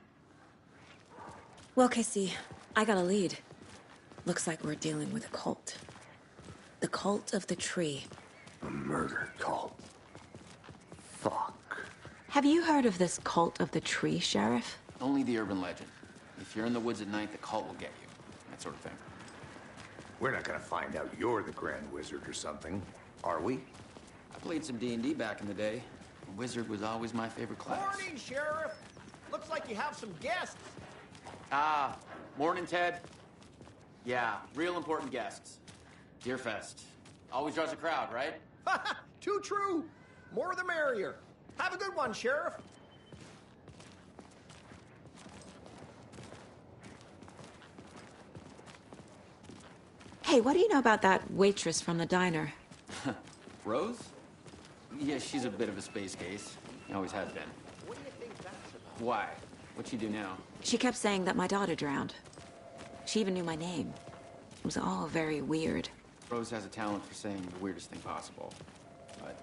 Well, Casey, I got a lead. Looks like we're dealing with a cult. The cult of the tree. A murder cult. Fuck. Have you heard of this cult of the tree, Sheriff? Only the urban legend. If you're in the woods at night, the cult will get you. That sort of thing. We're not gonna find out you're the Grand Wizard or something, are we? I played some D&D back in the day. Wizard was always my favorite class. Morning, Sheriff. Looks like you have some guests. Ah, morning, Ted. Yeah, real important guests. Deerfest. Always draws a crowd, right? Too true. More the merrier. Have a good one, Sheriff. Hey, what do you know about that waitress from the diner? Rose? Yeah, she's a bit of a space case. Always has been. What do you think that's about? Why? What'd she do now? She kept saying that my daughter drowned. She even knew my name. It was all very weird. Rose has a talent for saying the weirdest thing possible. But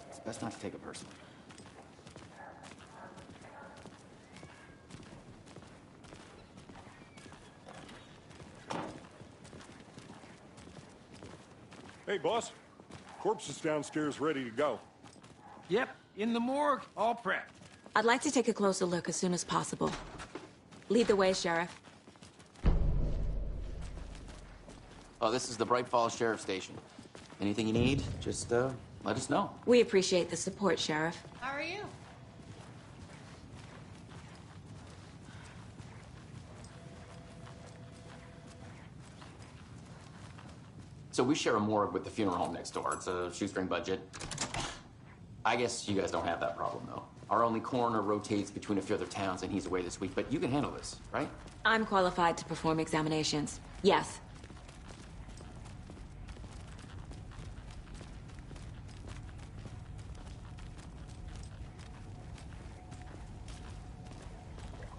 it's best not to take it personally. Hey, boss. Corpse is downstairs ready to go. Yep, in the morgue, all prepped. I'd like to take a closer look as soon as possible. Lead the way, Sheriff. Oh, this is the Bright Falls Sheriff Station. Anything you need, just let us know. We appreciate the support, Sheriff. How are you? So we share a morgue with the funeral home next door. It's a shoestring budget. I guess you guys don't have that problem, though. Our only coroner rotates between a few other towns, and he's away this week. But you can handle this, right? I'm qualified to perform examinations. Yes.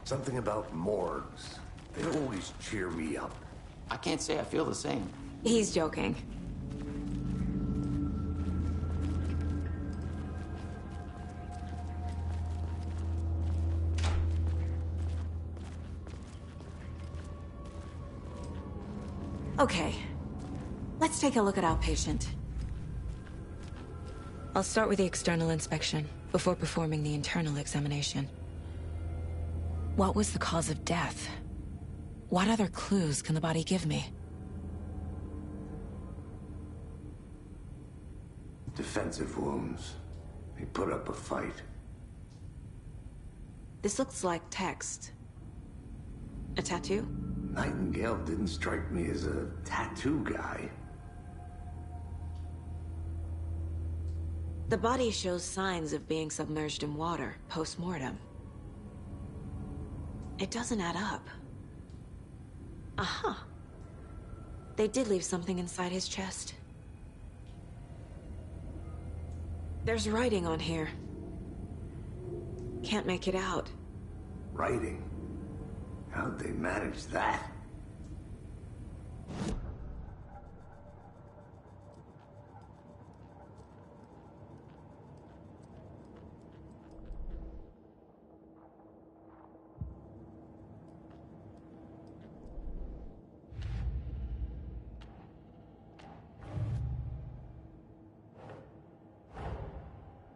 Something about morgues. They always cheer me up. I can't say I feel the same. He's joking. Okay. Let's take a look at our patient. I'll start with the external inspection before performing the internal examination. What was the cause of death? What other clues can the body give me? Defensive wounds. He put up a fight. This looks like text. A tattoo? Nightingale didn't strike me as a tattoo guy. The body shows signs of being submerged in water post-mortem. It doesn't add up. Aha. They did leave something inside his chest. There's writing on here. Can't make it out. Writing? How'd they manage that?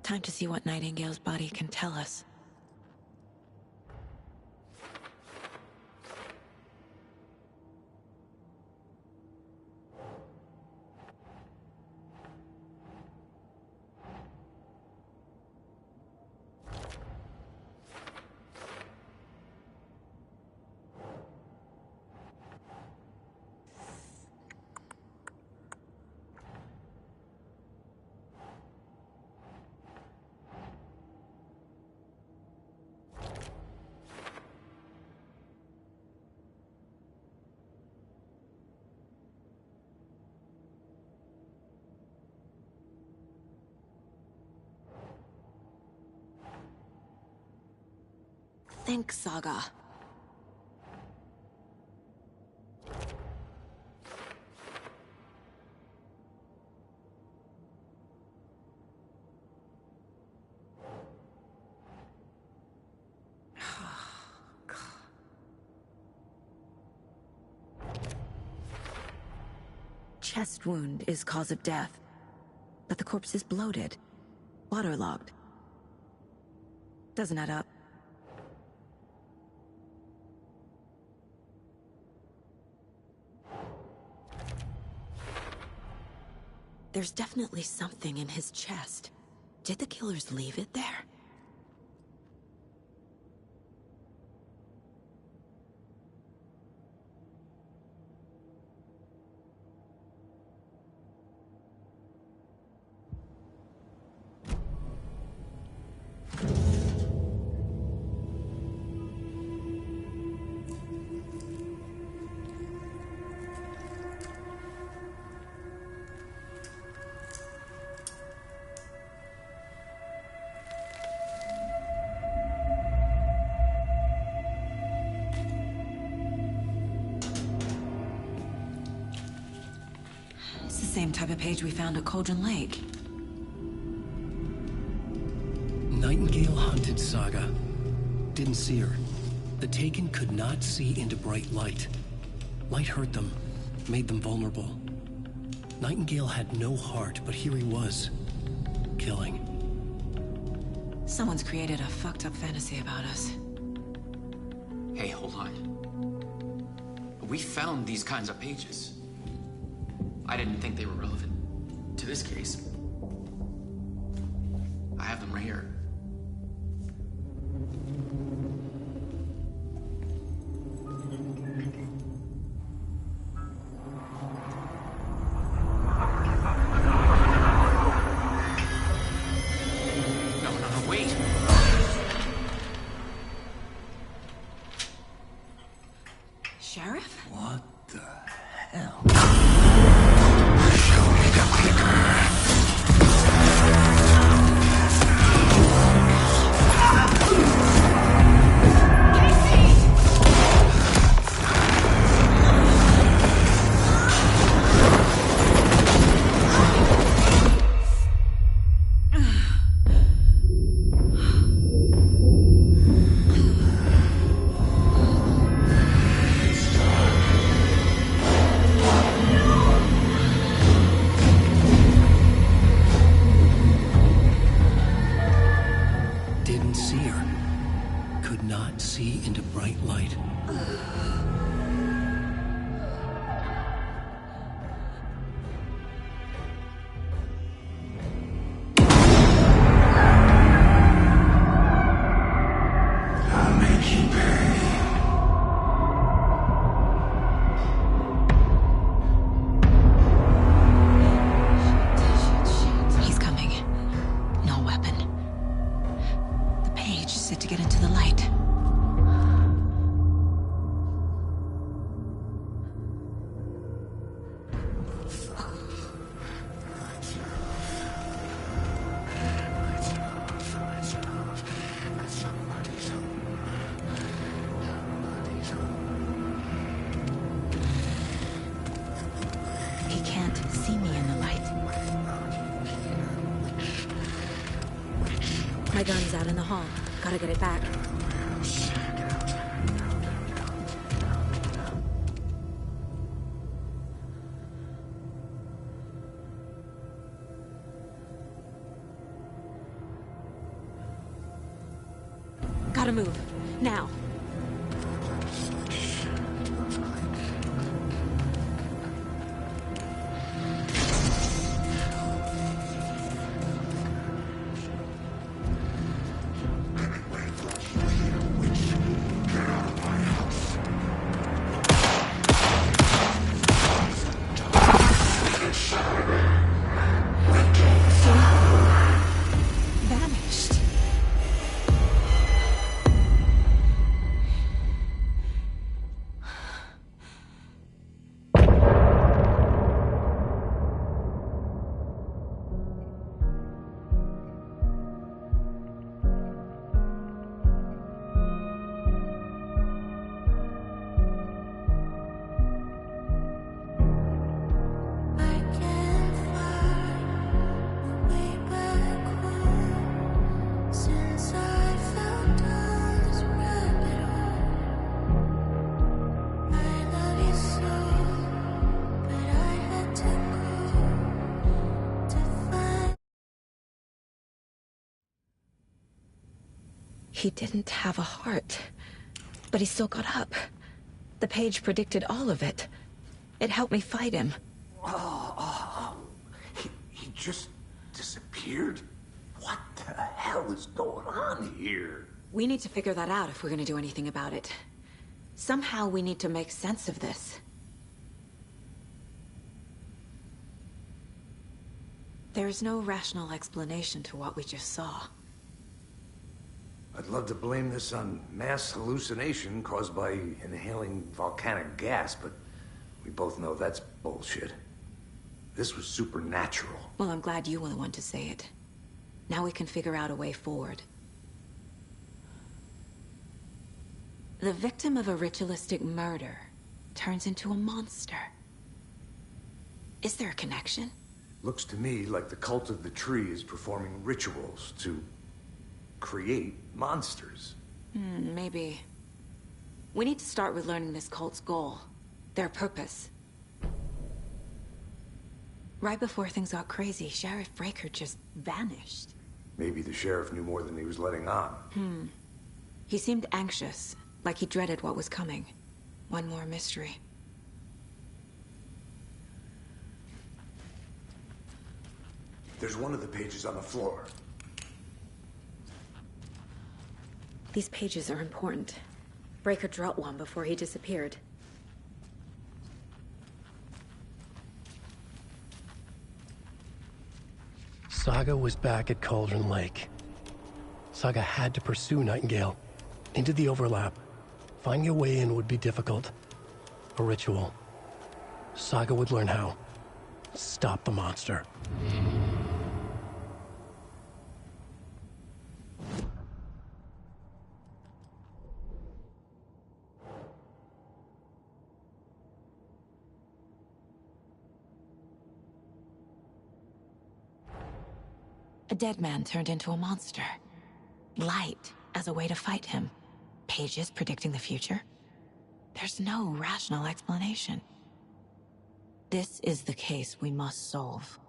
Time to see what Nightingale's body can tell us. Think, Saga. Chest wound is cause of death, but the corpse is bloated, waterlogged. Doesn't add up. There's definitely something in his chest. Did the killers leave it there? It's the same type of page we found at Cauldron Lake. Nightingale hunted Saga. Didn't see her. The Taken could not see into bright light. Light hurt them, made them vulnerable. Nightingale had no heart, but here he was, killing. Someone's created a fucked up fantasy about us. Hey, hold on. We found these kinds of pages. I didn't think they were relevant to this case. I have them right here. No, wait! Sheriff? What the hell? Didn't see her. Could not see into bright light. I'll make you pay. He's coming. No weapon. The page set to get into the light. He can't see me in the light. My gun's out in the hall. Gotta get it back. Gotta move. Now. Vanished. He didn't have a heart, but he still got up. The page predicted all of it. It helped me fight him. just disappeared? What the hell is going on here? We need to figure that out if we're gonna do anything about it. Somehow we need to make sense of this. There's no rational explanation to what we just saw. I'd love to blame this on mass hallucination caused by inhaling volcanic gas, but we both know that's bullshit. This was supernatural. Well, I'm glad you were the one to say it. Now we can figure out a way forward. The victim of a ritualistic murder turns into a monster. Is there a connection? Looks to me like the cult of the tree is performing rituals to create monsters. Maybe. We need to start with learning this cult's goal. Their purpose. Right before things got crazy, Sheriff Breaker just vanished. Maybe the sheriff knew more than he was letting on. He seemed anxious, like he dreaded what was coming. One more mystery. There's one of the pages on the floor. These pages are important. Breaker dropped one before he disappeared. Saga was back at Cauldron Lake. Saga had to pursue Nightingale. Into the overlap. Finding a way in would be difficult. A ritual. Saga would learn how. Stop the monster. A dead man turned into a monster. Light as a way to fight him. Pages predicting the future. There's no rational explanation. This is the case we must solve.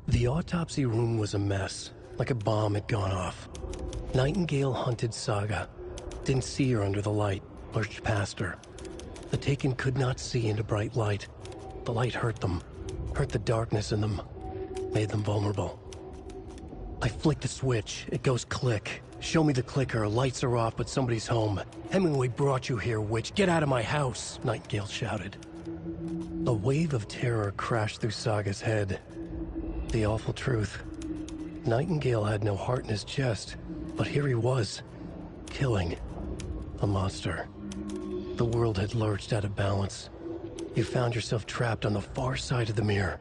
The autopsy room was a mess, like a bomb had gone off. Nightingale hunted Saga. Didn't see her under the light, lurched past her. The Taken could not see into bright light. The light hurt them, hurt the darkness in them, made them vulnerable. I flicked a switch, it goes click. Show me the clicker, lights are off but somebody's home. Hemingway brought you here, witch, get out of my house, Nightingale shouted. A wave of terror crashed through Saga's head. The awful truth. Nightingale had no heart in his chest, but here he was, killing a monster. The world had lurched out of balance. You found yourself trapped on the far side of the mirror.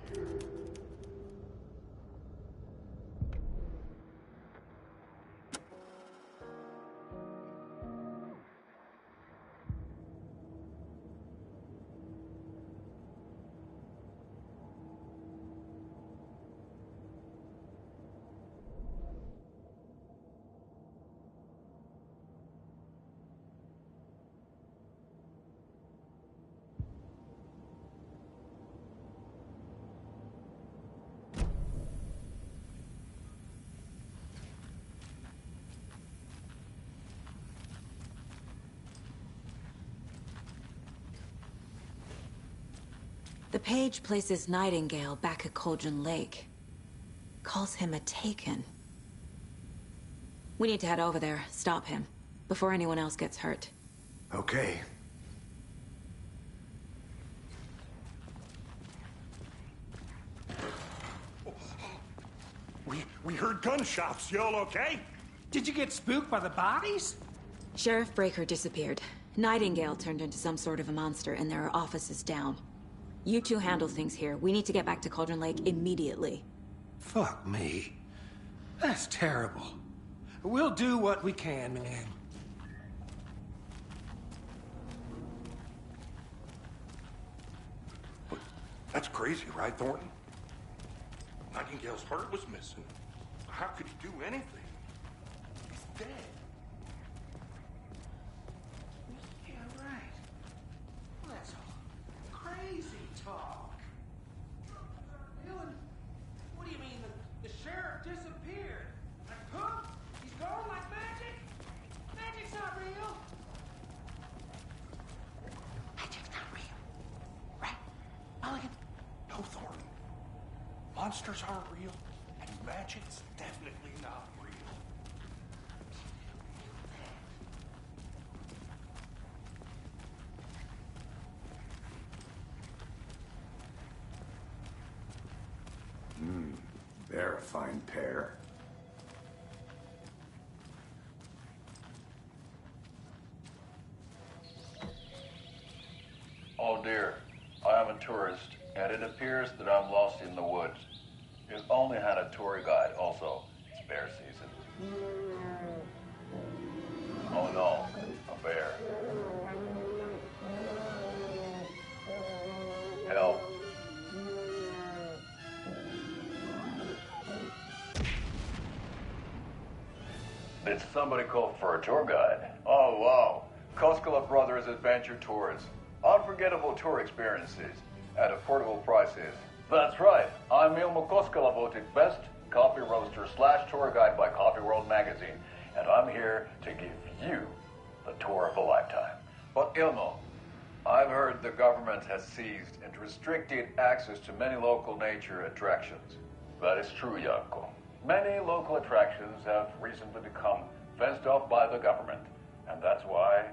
The page places Nightingale back at Cauldron Lake. Calls him a Taken. We need to head over there, stop him, before anyone else gets hurt. Okay. We heard gunshots. Y'all okay? Did you get spooked by the bodies? Sheriff Breaker disappeared. Nightingale turned into some sort of a monster, and there are offices down. You two handle things here. We need to get back to Cauldron Lake immediately. Fuck me. That's terrible. We'll do what we can, man. That's crazy, right, Thornton? Nightingale's heart was missing. How could he do anything? He's dead. Yeah, right. Well, that's all crazy talk. Dylan, what do you mean? The sheriff disappeared? Like poof? He's gone like magic? Magic's not real. Magic's not real. Right? Mulligan? No, Thornton. Monsters aren't real, and magic's definitely not real. They're a fine pair. Oh dear, I am a tourist, and it appears that I'm lost in the woods. You only had a tour guide, also. It's bear season. Oh no, a bear. Help. Did somebody call for a tour guide? Oh wow, Koskela Brothers Adventure Tours. Unforgettable tour experiences at affordable prices. That's right, I'm Ilmo Koskela, voted best coffee roaster / tour guide by Coffee World magazine, and I'm here to give you the tour of a lifetime. But Ilmo, I've heard the government has seized and restricted access to many local nature attractions. That is true, Janko. Many local attractions have recently become fenced off by the government, and that's why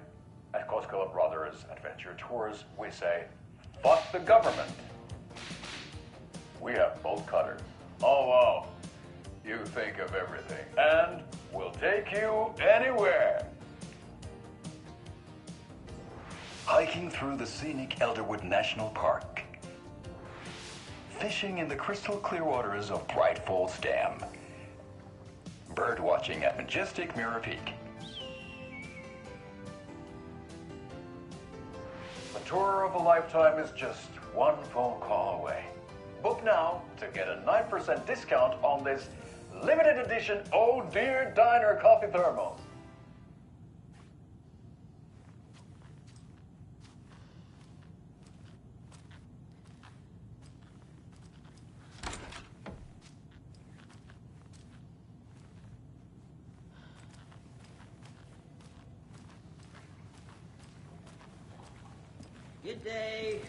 at Koskela Brothers Adventure Tours we say, fuck the government. We have bolt cutters. Oh wow, you think of everything, and we'll take you anywhere. Hiking through the scenic Elderwood National Park. Fishing in the crystal clear waters of Bright Falls Dam. Bird watching at majestic Mirror Peak. The tour of a lifetime is just one phone call away. Book now to get a 9% discount on this limited edition Oh Dear Diner coffee thermos. Good day.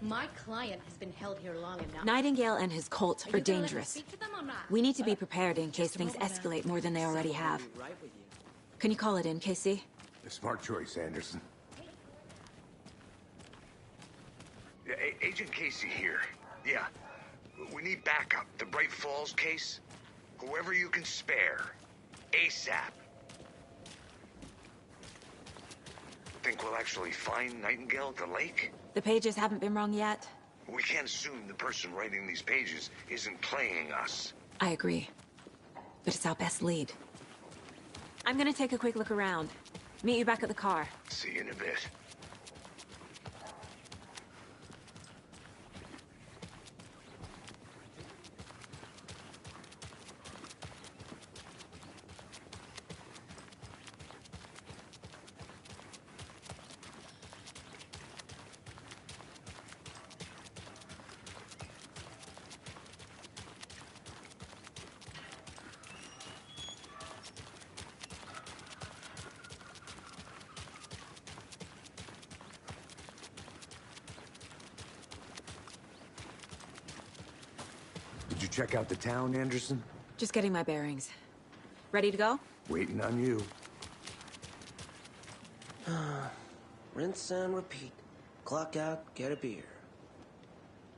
My client has been held here long enough. Nightingale and his cult are you gonna let me dangerous. speak to them or not? We need to be prepared in case things escalate more than they already have. Can you call it in, Casey? A smart choice, Anderson. Yeah, Agent Casey here. Yeah. We need backup. The Bright Falls case. Whoever you can spare. ASAP. Think we'll actually find Nightingale at the lake? The pages haven't been rung yet? We can't assume the person writing these pages isn't playing us. I agree. But it's our best lead. I'm gonna take a quick look around. Meet you back at the car. See you in a bit. Did you check out the town, Anderson? Just getting my bearings. Ready to go? Waiting on you. Rinse and repeat. Clock out, get a beer.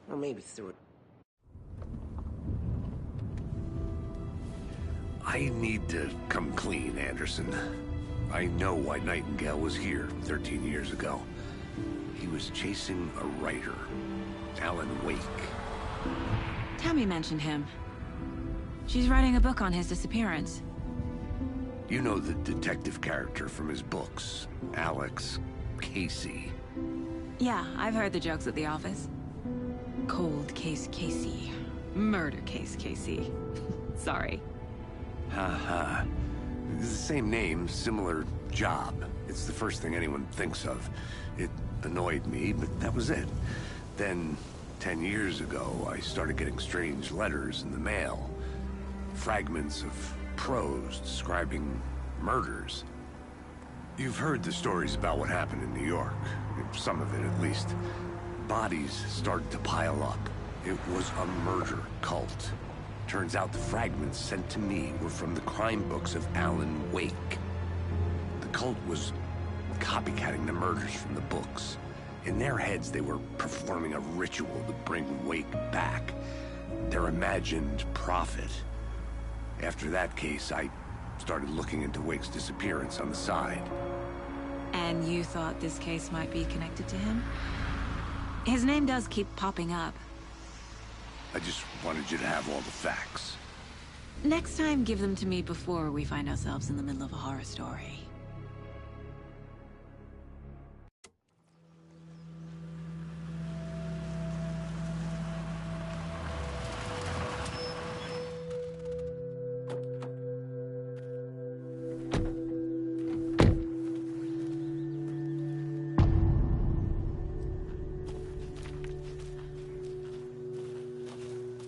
Or maybe 3. I need to come clean, Anderson. I know why Nightingale was here 13 years ago. He was chasing a writer, Alan Wake. Tammy mentioned him. She's writing a book on his disappearance. You know the detective character from his books, Alex Casey. Yeah, I've heard the jokes at the office. Cold case Casey. Murder case Casey. Sorry. Haha. It's the same name, similar job. It's the first thing anyone thinks of. It annoyed me, but that was it. Then, 10 years ago, I started getting strange letters in the mail. Fragments of prose describing murders. You've heard the stories about what happened in New York. Some of it, at least. Bodies started to pile up. It was a murder cult. Turns out the fragments sent to me were from the crime books of Alan Wake. The cult was copycatting the murders from the books. In their heads, they were performing a ritual to bring Wake back. Their imagined prophet. After that case, I started looking into Wake's disappearance on the side. And you thought this case might be connected to him? His name does keep popping up. I just wanted you to have all the facts. Next time, give them to me before we find ourselves in the middle of a horror story.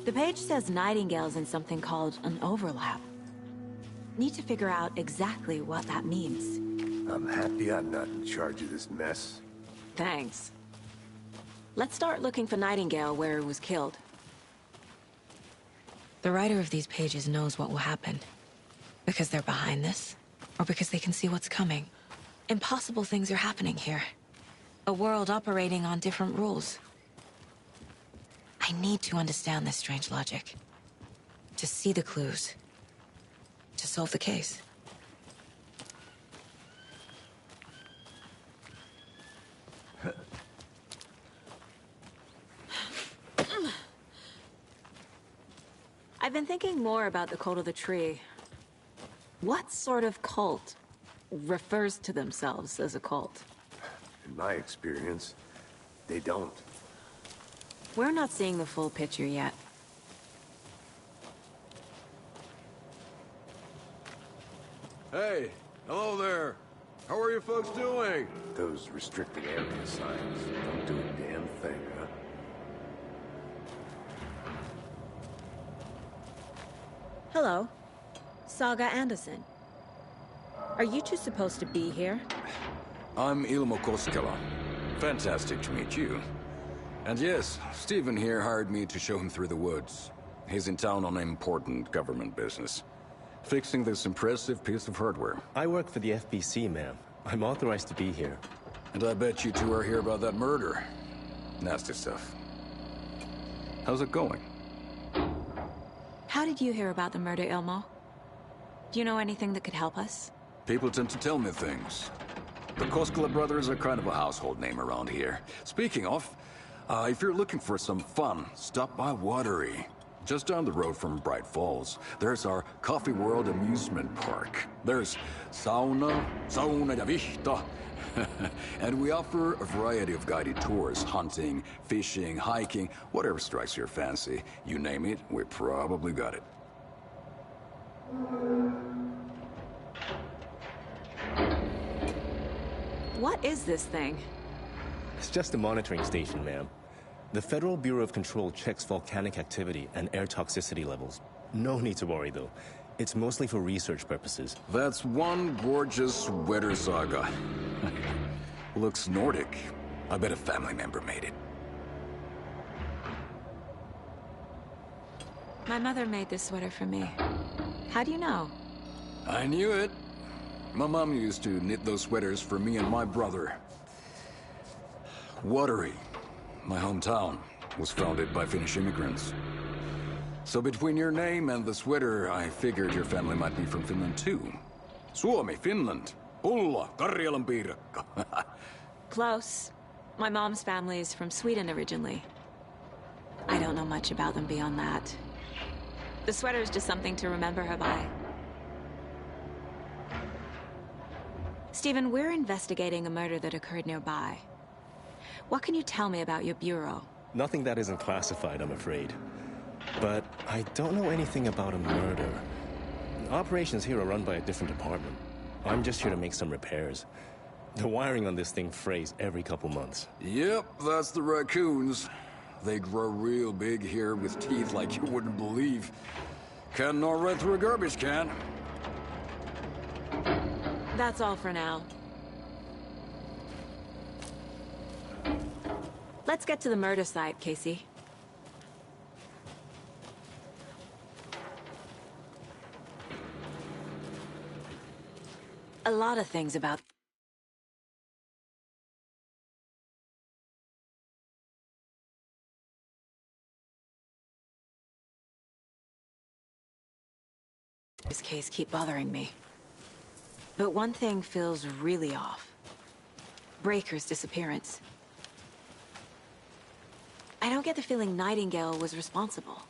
The page says Nightingale's in something called an overlap. Need to figure out exactly what that means. I'm happy I'm not in charge of this mess. Thanks. Let's start looking for Nightingale where he was killed. The writer of these pages knows what will happen. Because they're behind this, or because they can see what's coming. Impossible things are happening here. A world operating on different rules. I need to understand this strange logic. To see the clues. To solve the case. I've been thinking more about the cult of the tree. What sort of cult refers to themselves as a cult? In my experience, they don't. We're not seeing the full picture yet. Hey, hello there. How are you folks doing? Those restricted area signs don't do a damn thing, huh? Hello. Saga Anderson. Are you two supposed to be here? I'm Ilmo Koskela. Fantastic to meet you. And yes, Stephen here hired me to show him through the woods. He's in town on important government business. Fixing this impressive piece of hardware. I work for the FBC, ma'am. I'm authorized to be here. And I bet you two are here about that murder. Nasty stuff. How's it going? How did you hear about the murder, Ilmo? Do you know anything that could help us? People tend to tell me things. The Koskela brothers are kind of a household name around here. Speaking of, if you're looking for some fun, stop by Watery. Just down the road from Bright Falls, there's our Coffee World amusement park. There's sauna ja vihta. And we offer a variety of guided tours, hunting, fishing, hiking, whatever strikes your fancy. You name it, we probably got it. What is this thing? It's just a monitoring station, ma'am. The Federal Bureau of Control checks volcanic activity and air toxicity levels. No need to worry, though. It's mostly for research purposes. That's one gorgeous sweater, Saga. Looks Nordic. I bet a family member made it. My mother made this sweater for me. How do you know? I knew it. My mom used to knit those sweaters for me and my brother. Watery, my hometown, was founded by Finnish immigrants. So between your name and the sweater, I figured your family might be from Finland too. Suomi, Finland. Pulla, Karjalan piirakka. Close. My mom's family is from Sweden originally. I don't know much about them beyond that. The sweater is just something to remember her by. Stephen, we're investigating a murder that occurred nearby. What can you tell me about your bureau? Nothing that isn't classified, I'm afraid. But I don't know anything about a murder. Operations here are run by a different department. I'm just here to make some repairs. The wiring on this thing frays every couple months. Yep, that's the raccoons. They grow real big here with teeth like you wouldn't believe. Can't gnaw right through a garbage can. That's all for now. Let's get to the murder site, Casey. A lot of things about this case keep bothering me. But one thing feels really off. Breaker's disappearance. I don't get the feeling Nightingale was responsible.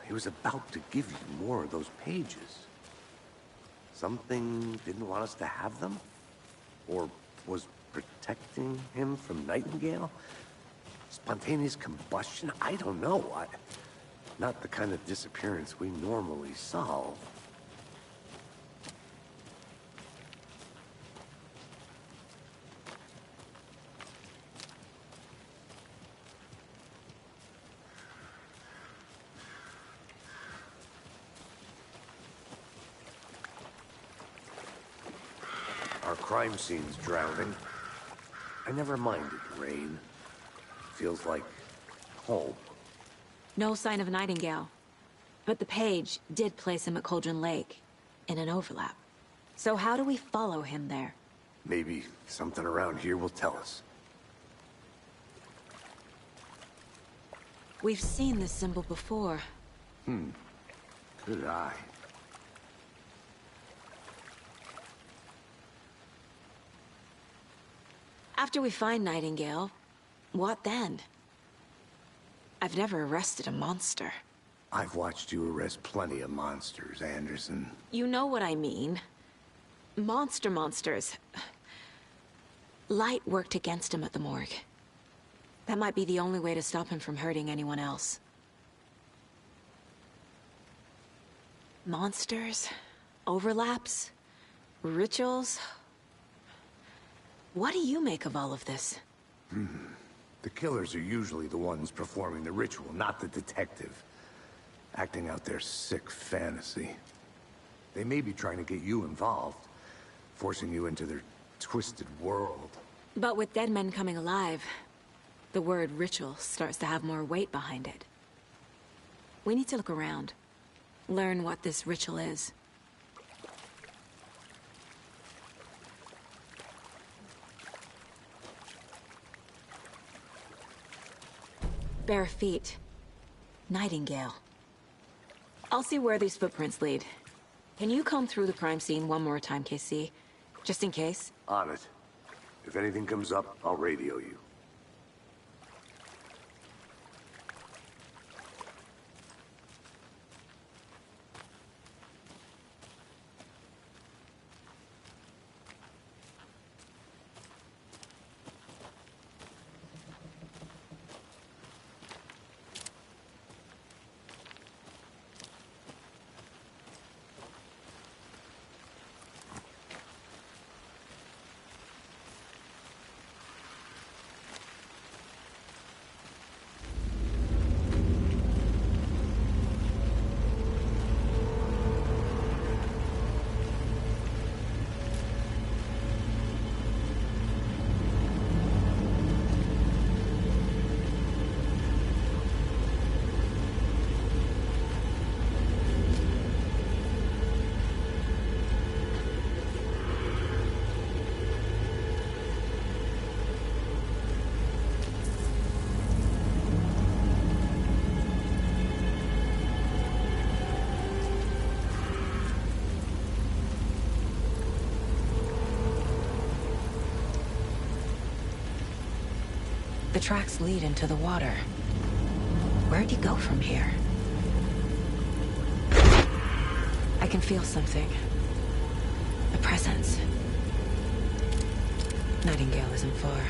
He was about to give you more of those pages. Something didn't want us to have them? Or was protecting him from Nightingale? Spontaneous combustion? I don't know. Not the kind of disappearance we normally solve. Our crime scene's drowning. I never minded rain. Feels like home. No sign of Nightingale. But the page did place him at Cauldron Lake, in an overlap. So how do we follow him there? Maybe something around here will tell us. We've seen this symbol before. Good eye. After we find Nightingale, what then? I've never arrested a monster. I've watched you arrest plenty of monsters, Anderson. You know what I mean. Monsters. Light worked against him at the morgue. That might be the only way to stop him from hurting anyone else. Monsters? Overlaps? Rituals? What do you make of all of this? The killers are usually the ones performing the ritual, not the detective. Acting out their sick fantasy. They may be trying to get you involved, forcing you into their twisted world. But with dead men coming alive, the word ritual starts to have more weight behind it. We need to look around. Learn what this ritual is. Bare feet. Nightingale. I'll see where these footprints lead. Can you comb through the crime scene one more time, KC? Just in case? On it. If anything comes up, I'll radio you. The tracks lead into the water. Where'd he go from here? I can feel something. A presence. Nightingale isn't far.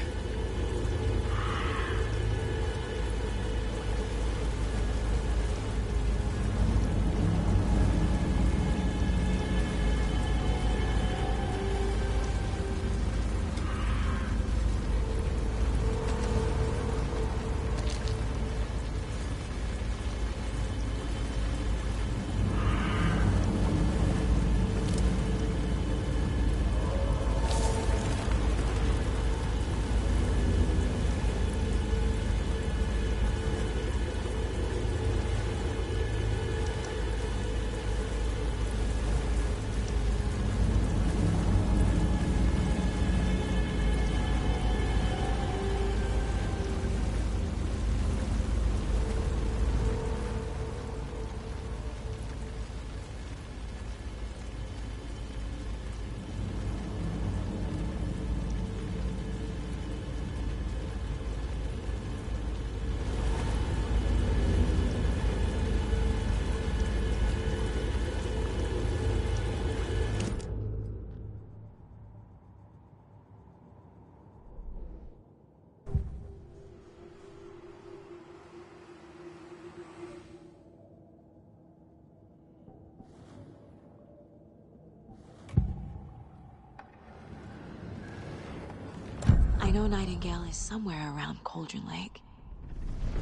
know Nightingale is somewhere around Cauldron Lake.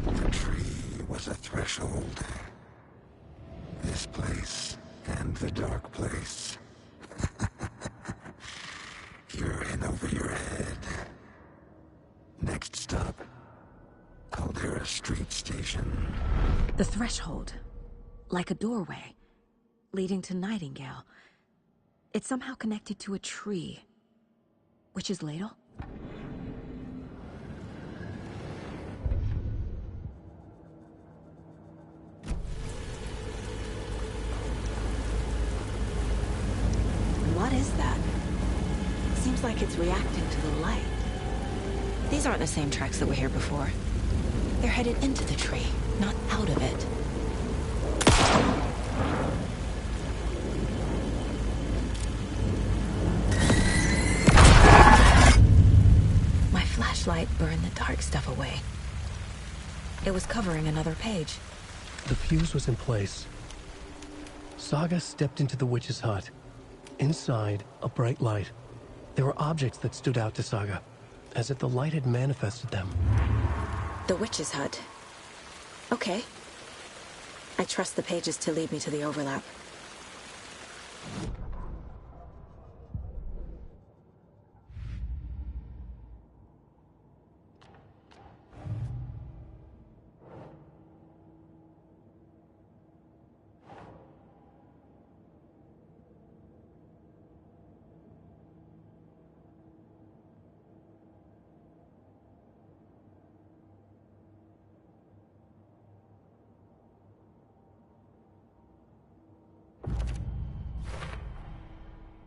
The tree was a threshold. This place and the dark place. You're in over your head. Next stop, Caldera Street Station. The threshold. Like a doorway. Leading to Nightingale. It's somehow connected to a tree. Witch's Ladle? What is that? Seems like it's reacting to the light. These aren't the same tracks that were here before. They're headed into the tree, not out of it. My flashlight burned the dark stuff away. It was covering another page. The fuse was in place. Saga stepped into the witch's hut. Inside, a bright light. There were objects that stood out to Saga, as if the light had manifested them. The witch's hut. Okay. I trust the pages to lead me to the overlap.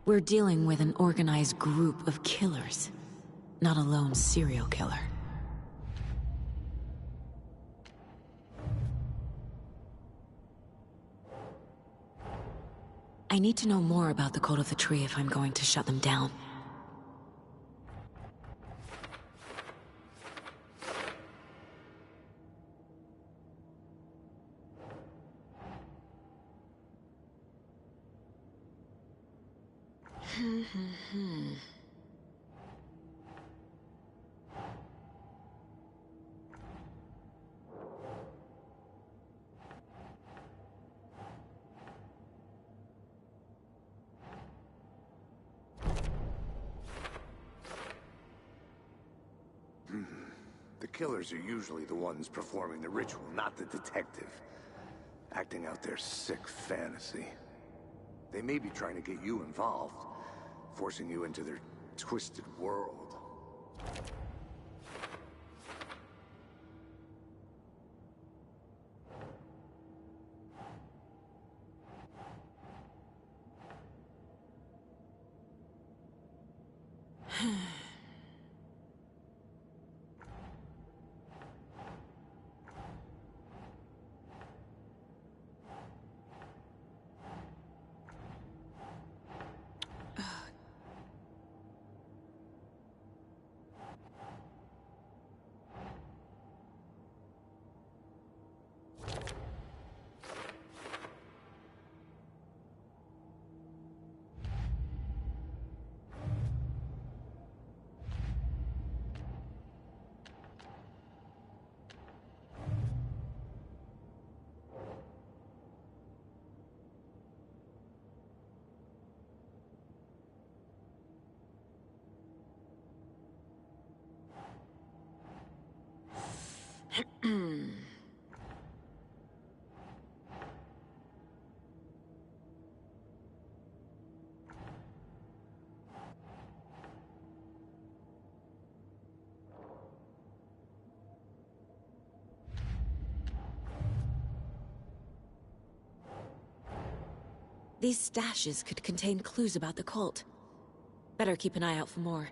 We're dealing with an organized group of killers, not a lone serial killer. I need to know more about the Cult of the Tree if I'm going to shut them down. The killers are usually the ones performing the ritual, not the detective. Acting out their sick fantasy. They may be trying to get you involved, forcing you into their twisted world. These stashes could contain clues about the cult. Better keep an eye out for more.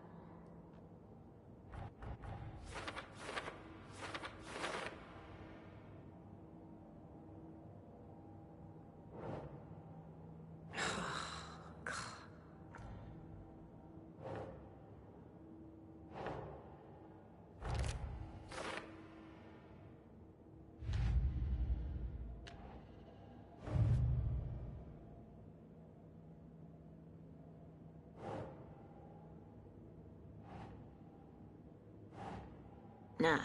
Nah.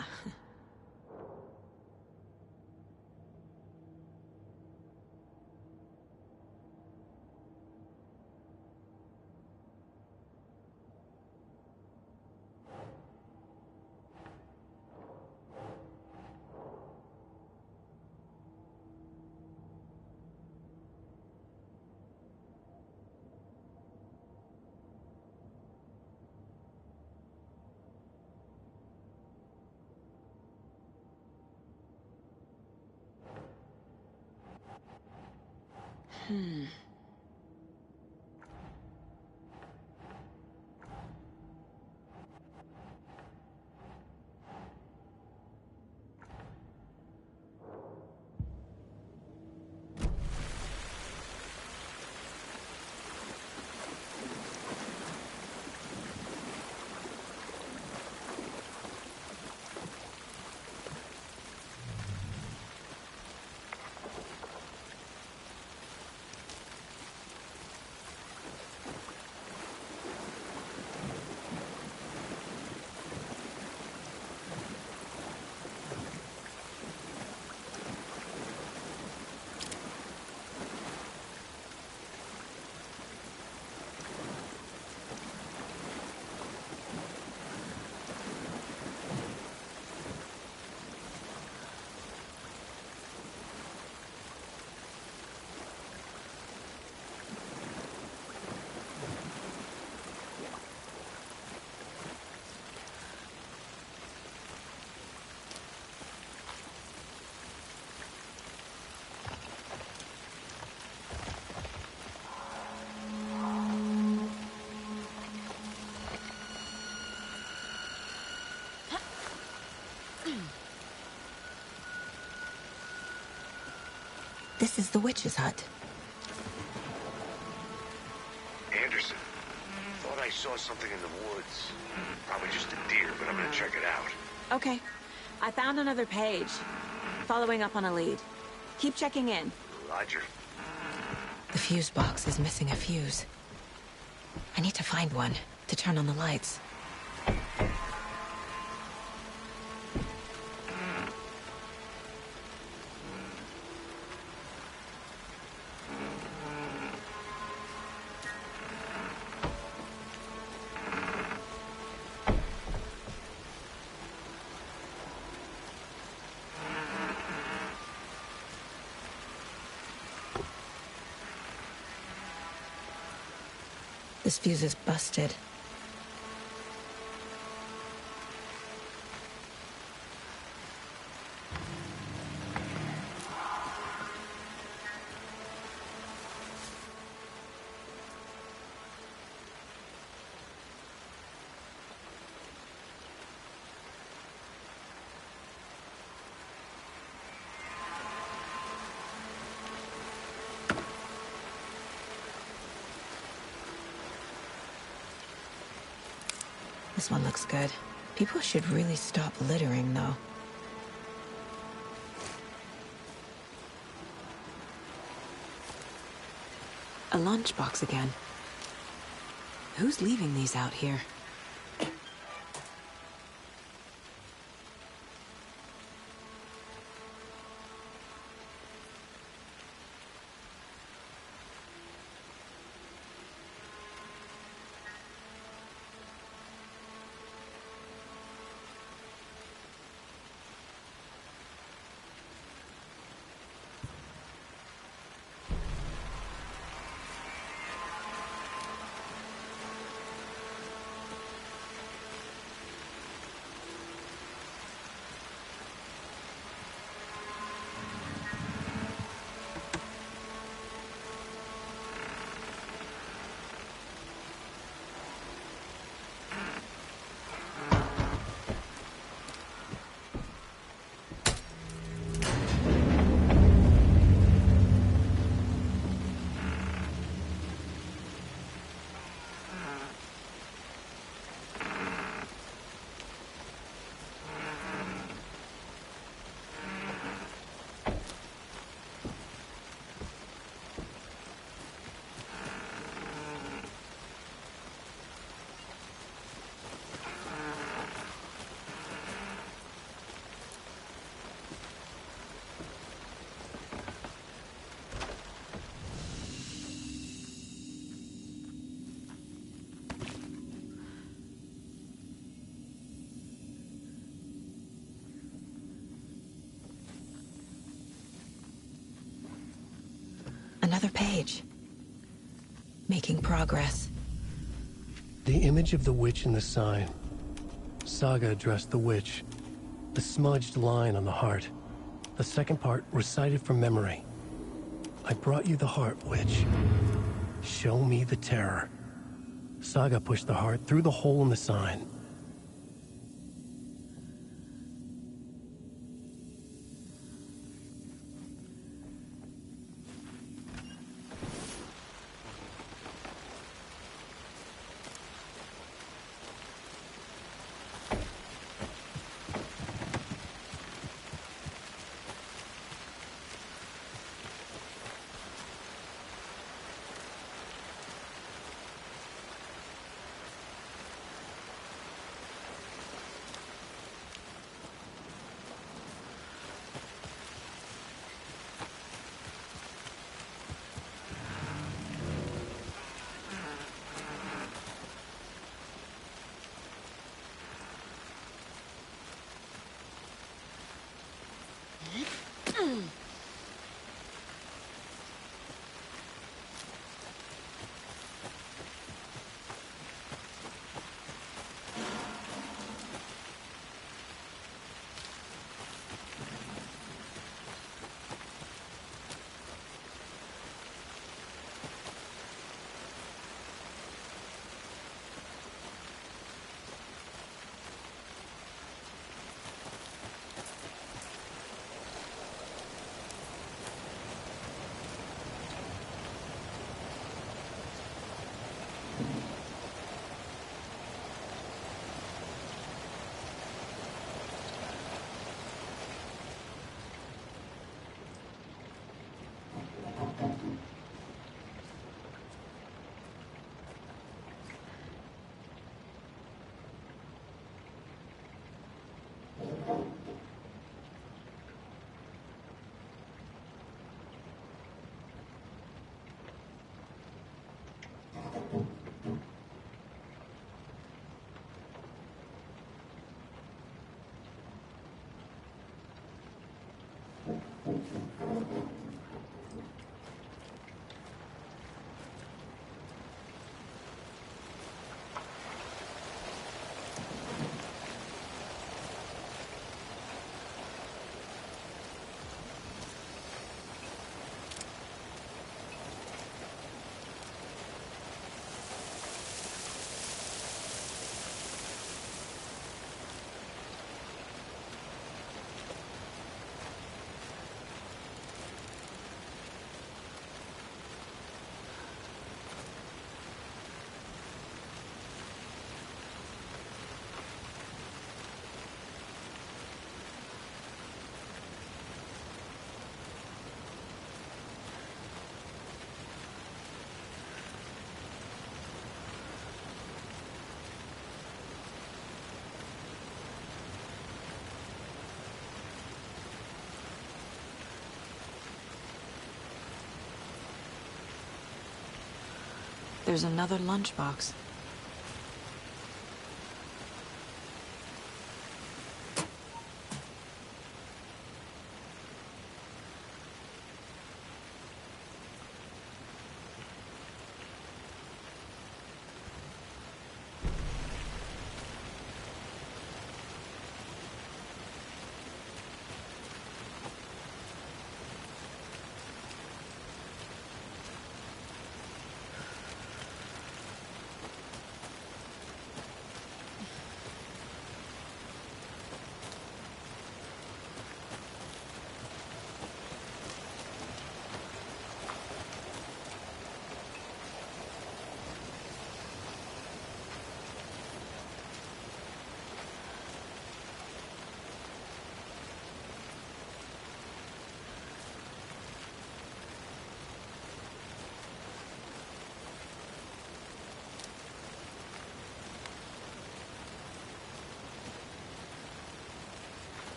This is the witch's hut. Anderson, thought I saw something in the woods. Probably just a deer, but I'm gonna check it out. Okay. I found another page. Following up on a lead. Keep checking in. Roger. The fuse box is missing a fuse. I need to find one to turn on the lights. This fuse is busted. This one looks good. People should really stop littering, though. A lunchbox again. Who's leaving these out here? Another page. Making progress. The image of the witch in the sign. Saga addressed the witch. The smudged line on the heart. The second part recited from memory. I brought you the heart, witch. Show me the terror. Saga pushed the heart through the hole in the sign. There's another lunchbox.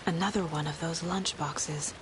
Another one of those lunchboxes.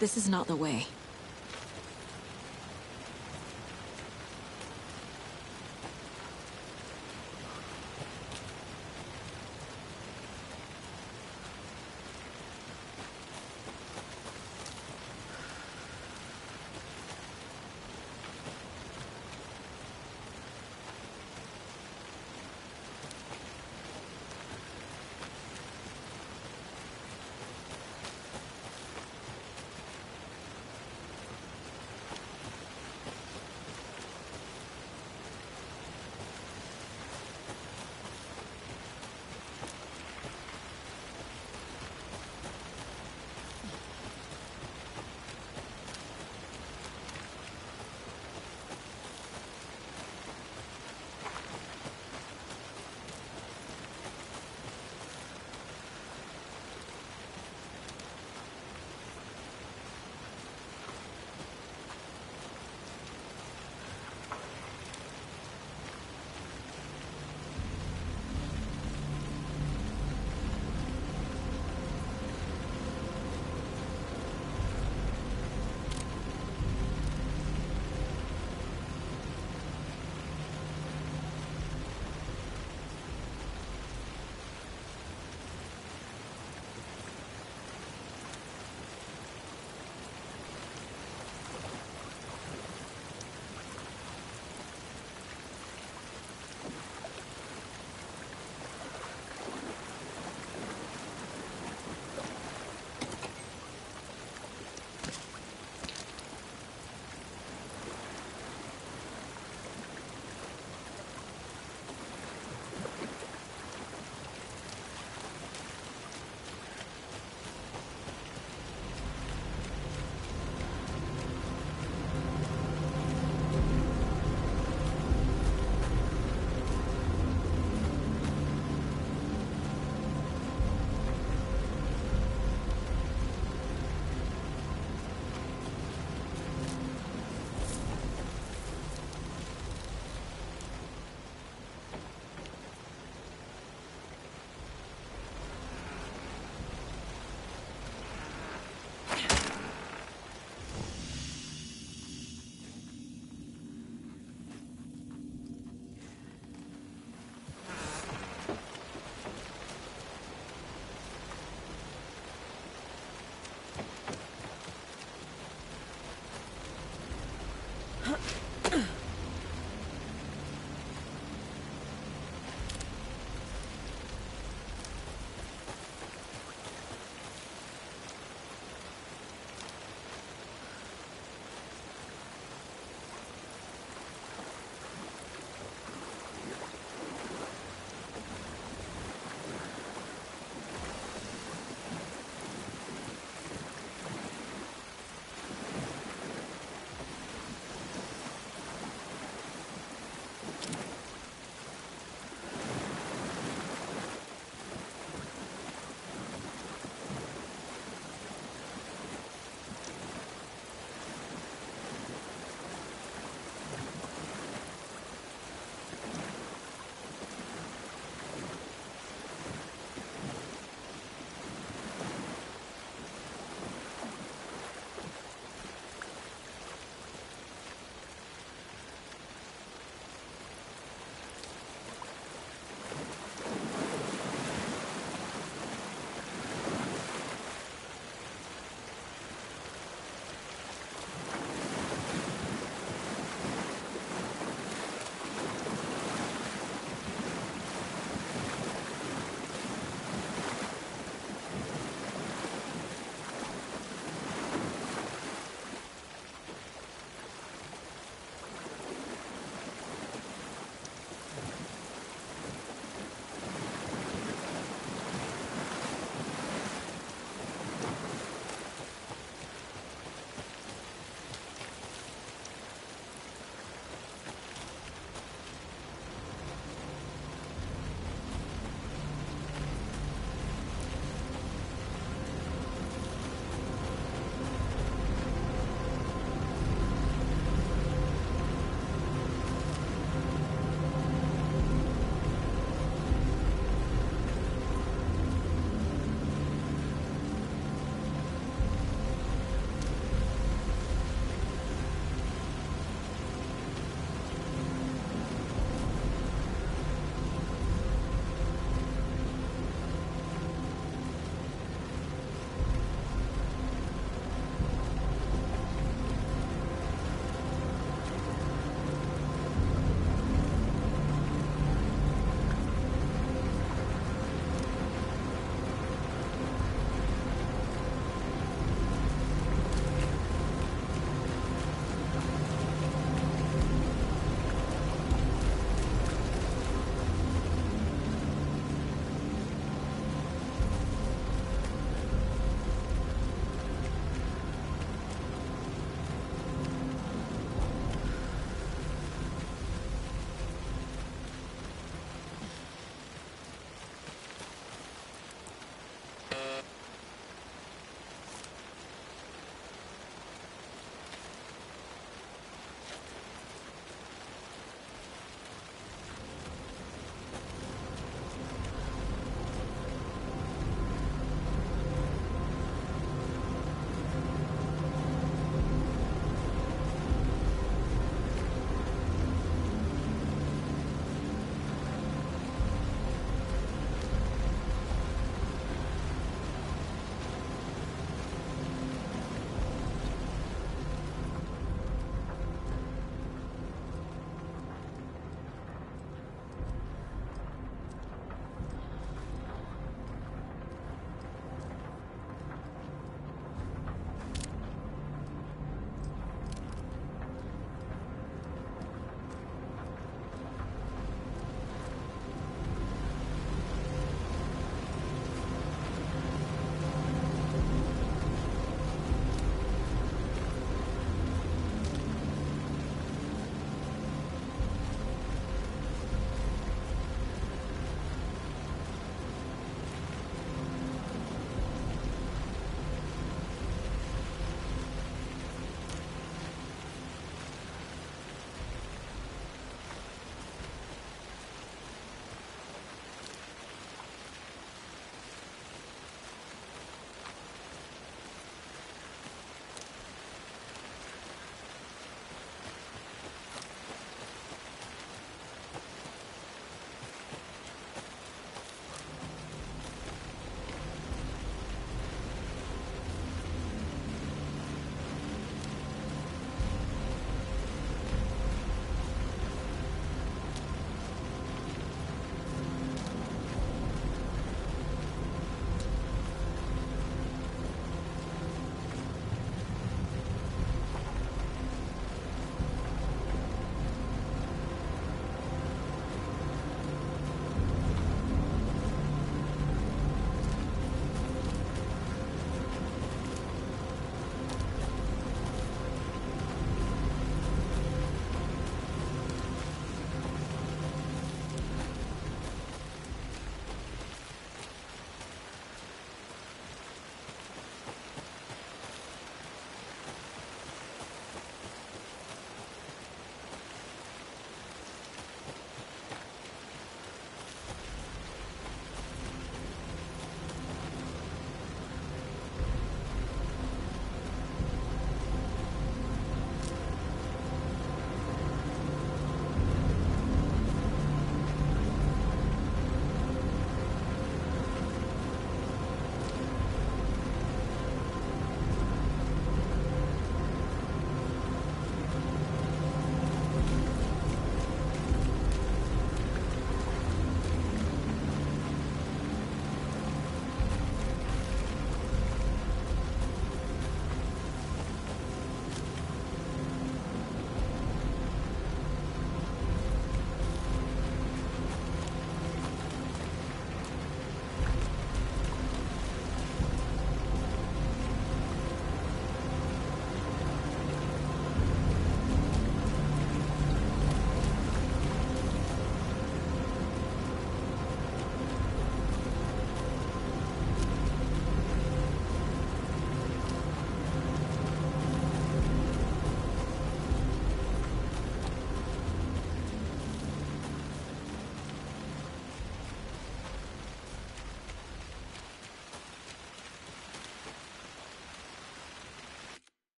This is not the way.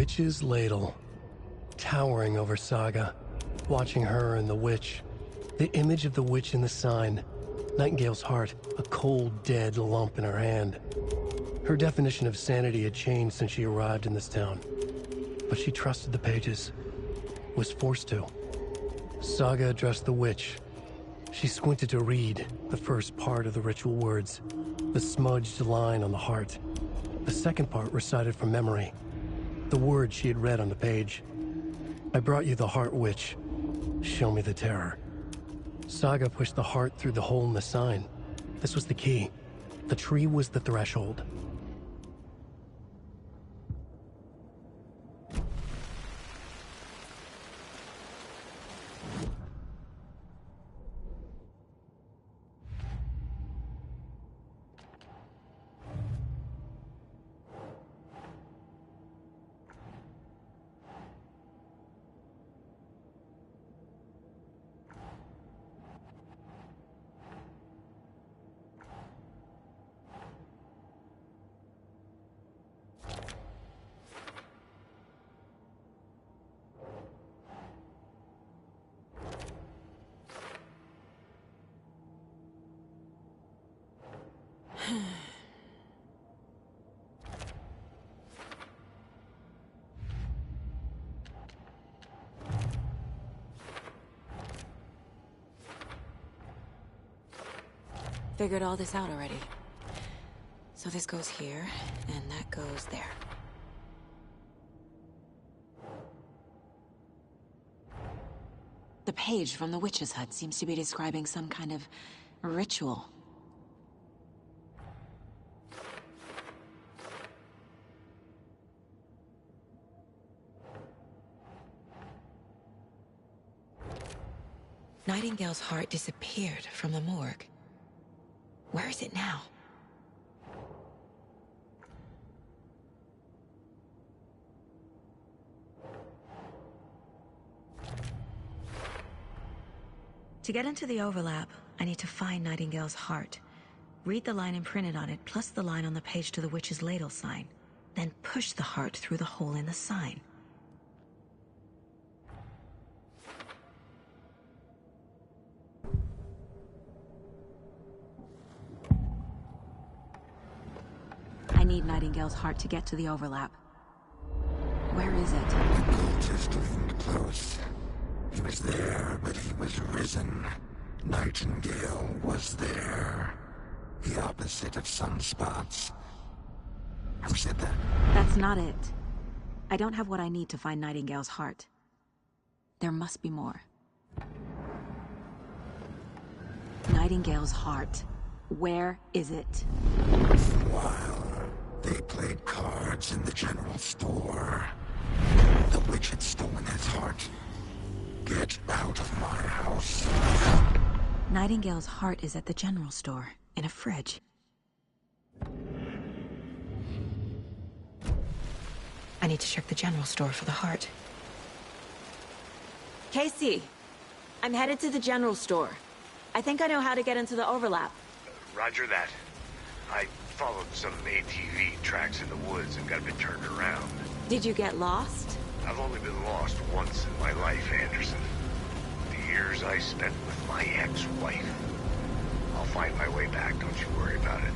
witch's ladle, towering over Saga, watching her and the witch. The image of the witch in the sign, Nightingale's heart, a cold, dead lump in her hand. Her definition of sanity had changed since she arrived in this town, but she trusted the pages, was forced to. Saga addressed the witch. She squinted to read the first part of the ritual words, the smudged line on the heart. The second part recited from memory, the words she had read on the page. I brought you the heart, witch. Show me the terror. Saga pushed the heart through the hole in the sign. This was the key. The tree was the threshold. Figured all this out already. So this goes here, and that goes there. The page from the witch's hut seems to be describing some kind of ritual. Nightingale's heart disappeared from the morgue. Where is it now? To get into the overlap, I need to find Nightingale's heart. Read the line imprinted on it, plus the line on the page to the witch's ladle sign. Then push the heart through the hole in the sign. I need Nightingale's heart to get to the overlap. Where is it? The cultist leaned close. He was there, but he was risen. Nightingale was there. The opposite of sunspots. Who said that? That's not it. I don't have what I need to find Nightingale's heart. There must be more. Nightingale's heart. Where is it? While they played cards in the general store, the witch had stolen his heart. Get out of my house. Nightingale's heart is at the general store, in a fridge. I need to check the general store for the heart. Casey! I'm headed to the general store. I think I know how to get into the overlap. Roger that. I followed some ATV tracks in the woods and got a bit turned around. Did you get lost? I've only been lost once in my life, Anderson. The years I spent with my ex-wife. I'll find my way back, don't you worry about it.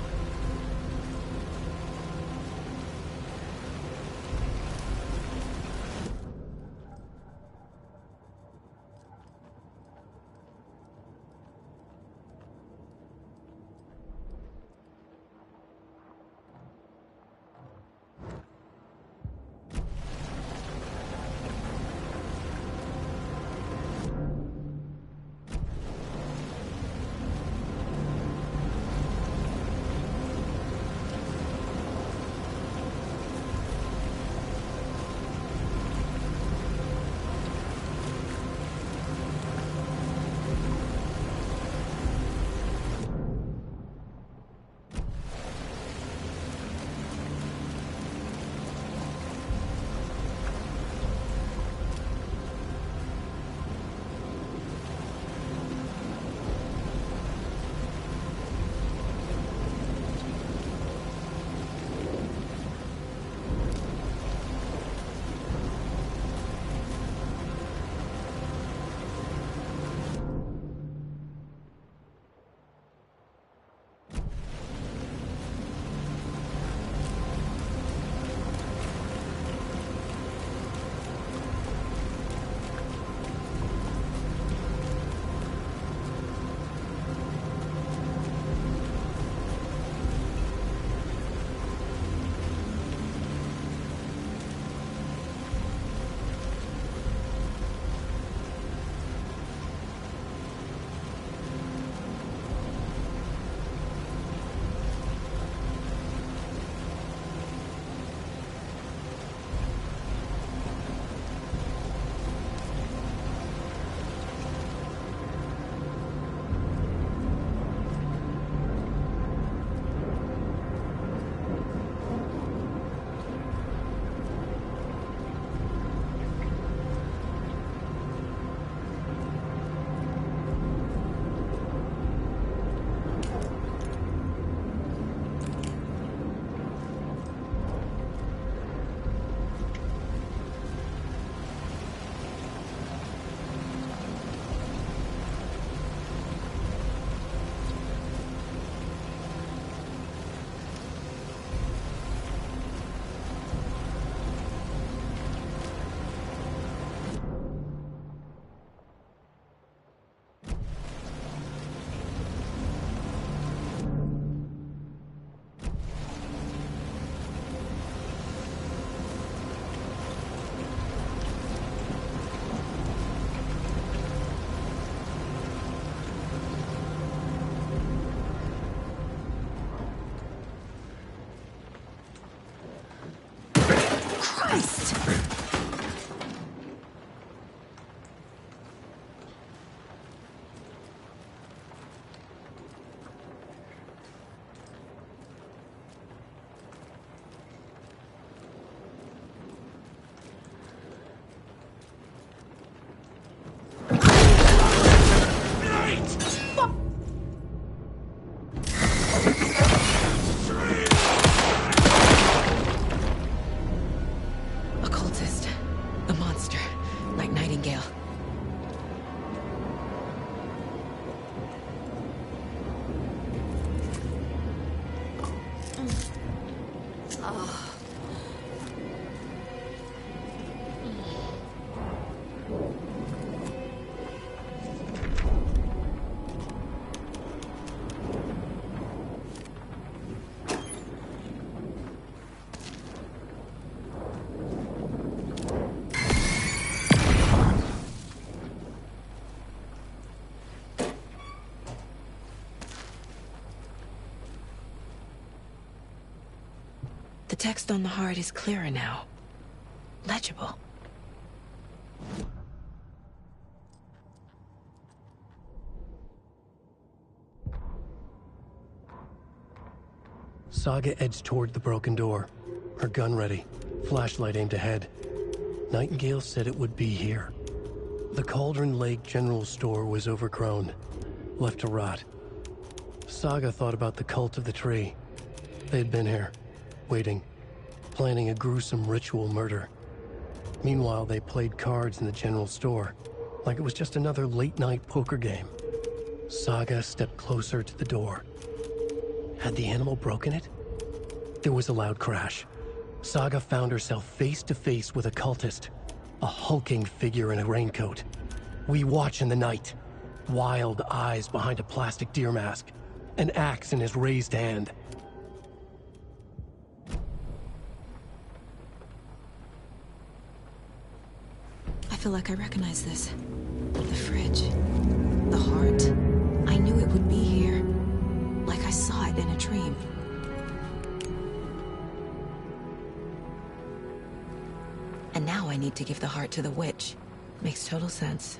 The text on the heart is clearer now. Legible. Saga edged toward the broken door, her gun ready, flashlight aimed ahead. Nightingale said it would be here. The Cauldron Lake General Store was overgrown, left to rot. Saga thought about the cult of the tree. They'd been here, waiting, planning a gruesome ritual murder. Meanwhile, they played cards in the general store, like it was just another late-night poker game. Saga stepped closer to the door. Had the animal broken it? There was a loud crash. Saga found herself face to face with a cultist, a hulking figure in a raincoat. We watch in the night, wild eyes behind a plastic deer mask, an axe in his raised hand. I feel like I recognize this. The fridge. The heart. I knew it would be here. Like I saw it in a dream. And now I need to give the heart to the witch. Makes total sense.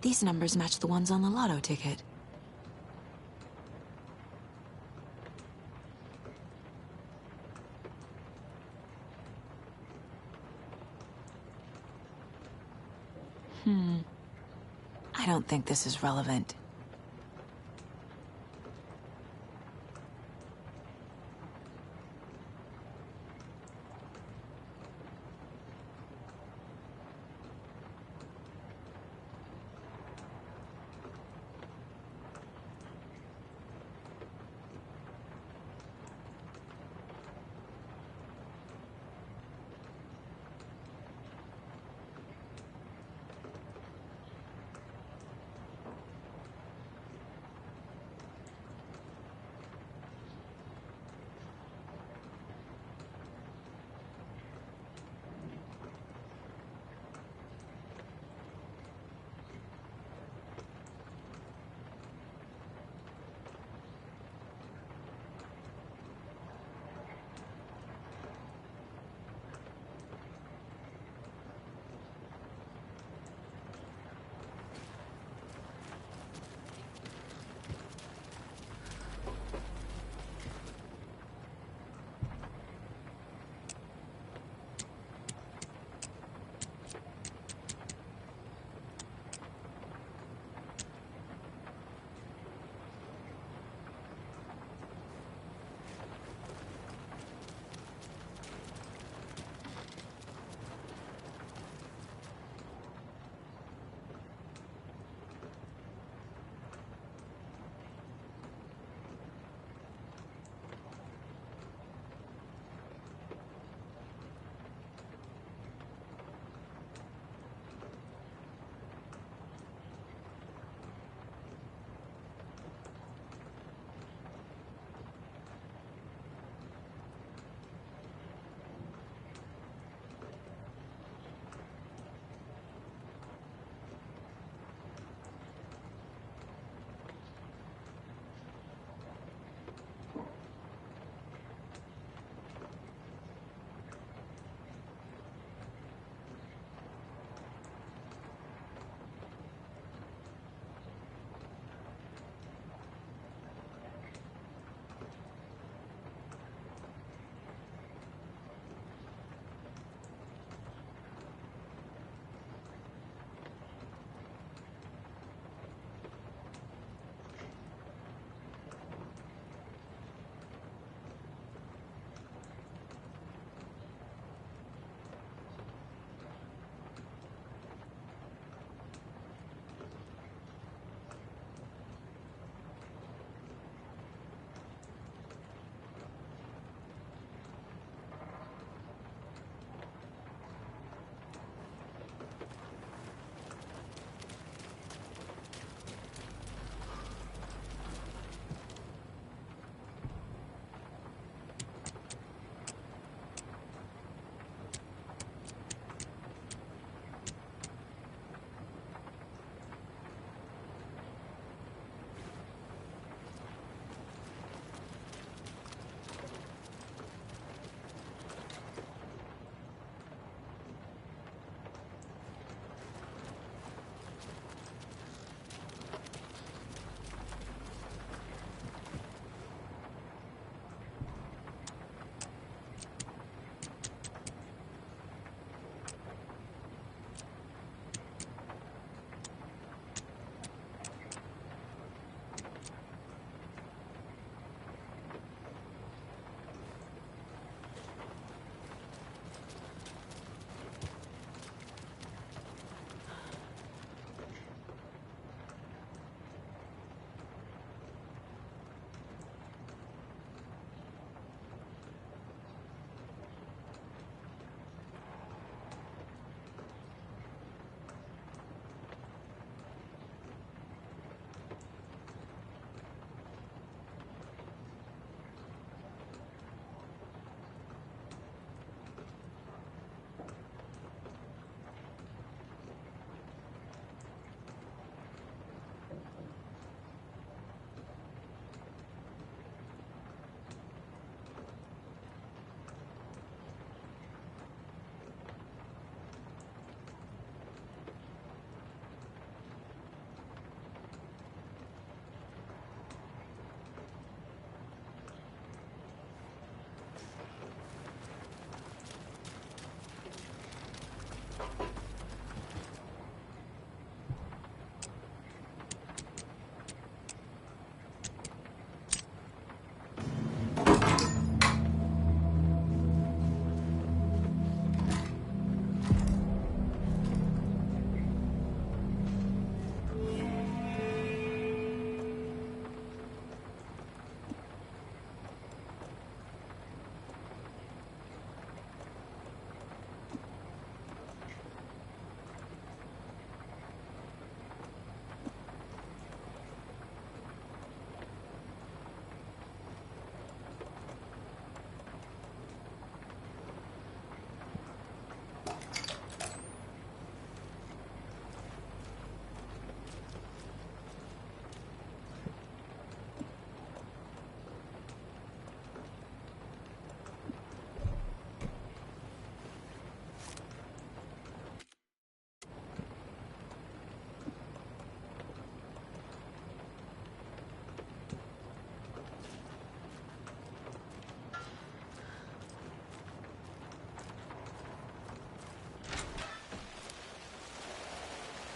These numbers match the ones on the lotto ticket. I don't think this is relevant.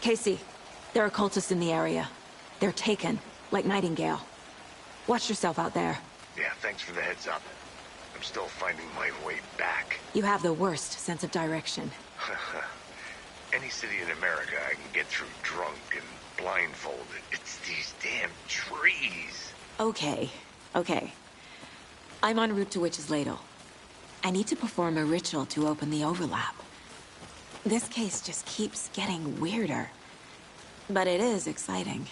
Casey, there are cultists in the area. They're taken, like Nightingale. Watch yourself out there. Yeah, thanks for the heads up. I'm still finding my way back. You have the worst sense of direction. Any city in America I can get through drunk and blindfolded. It's these damn trees. Okay, okay. I'm en route to Witch's Ladle. I need to perform a ritual to open the overlap. This case just keeps getting weirder. But it is exciting.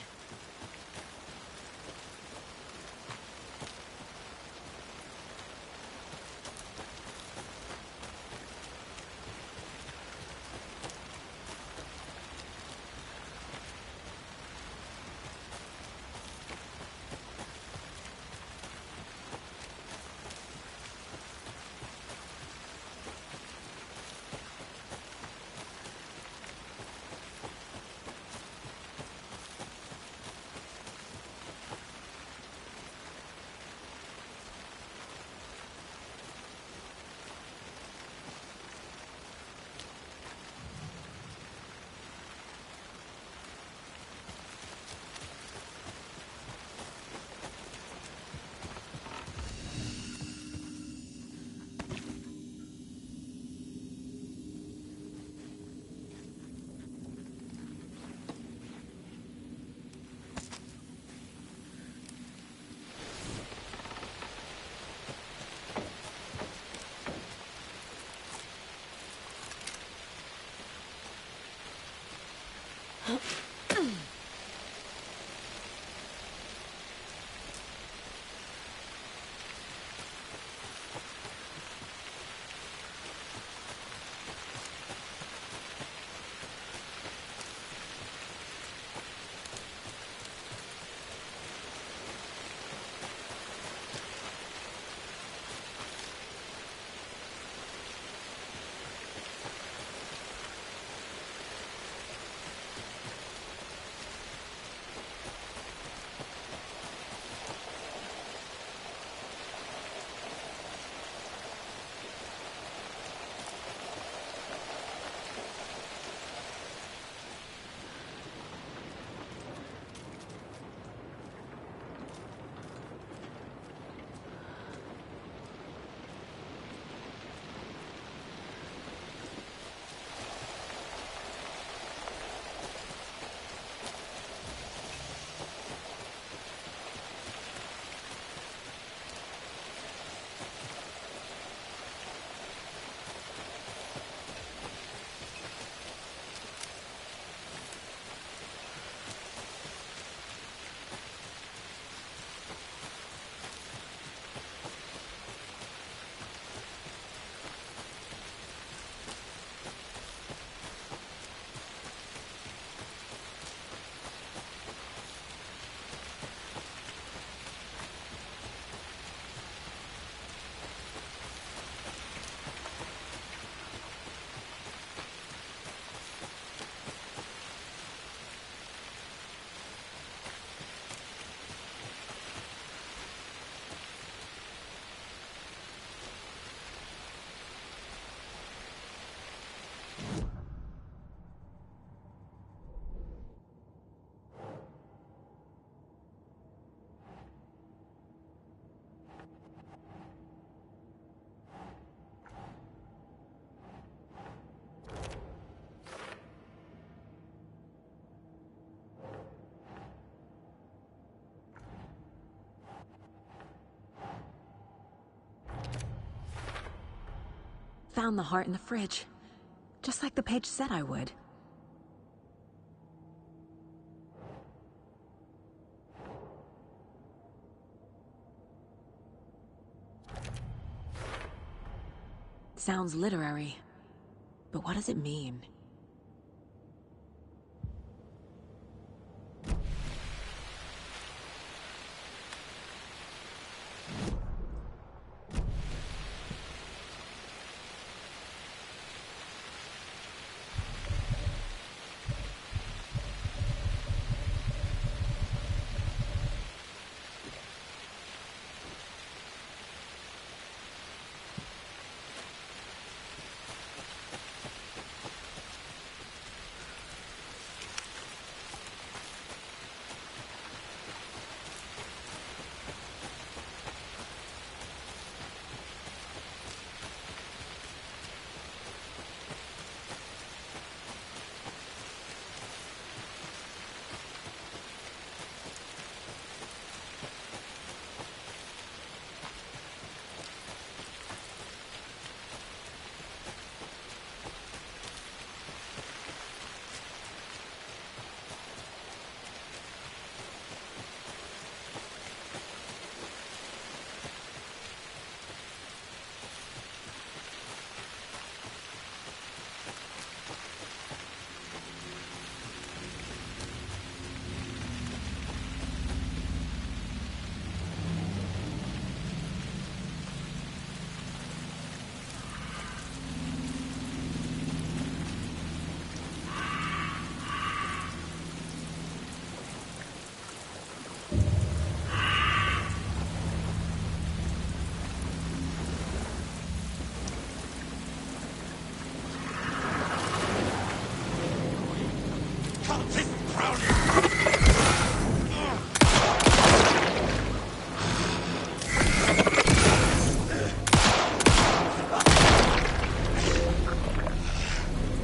Found the heart in the fridge. Just like the page said I would. Sounds literary. But what does it mean?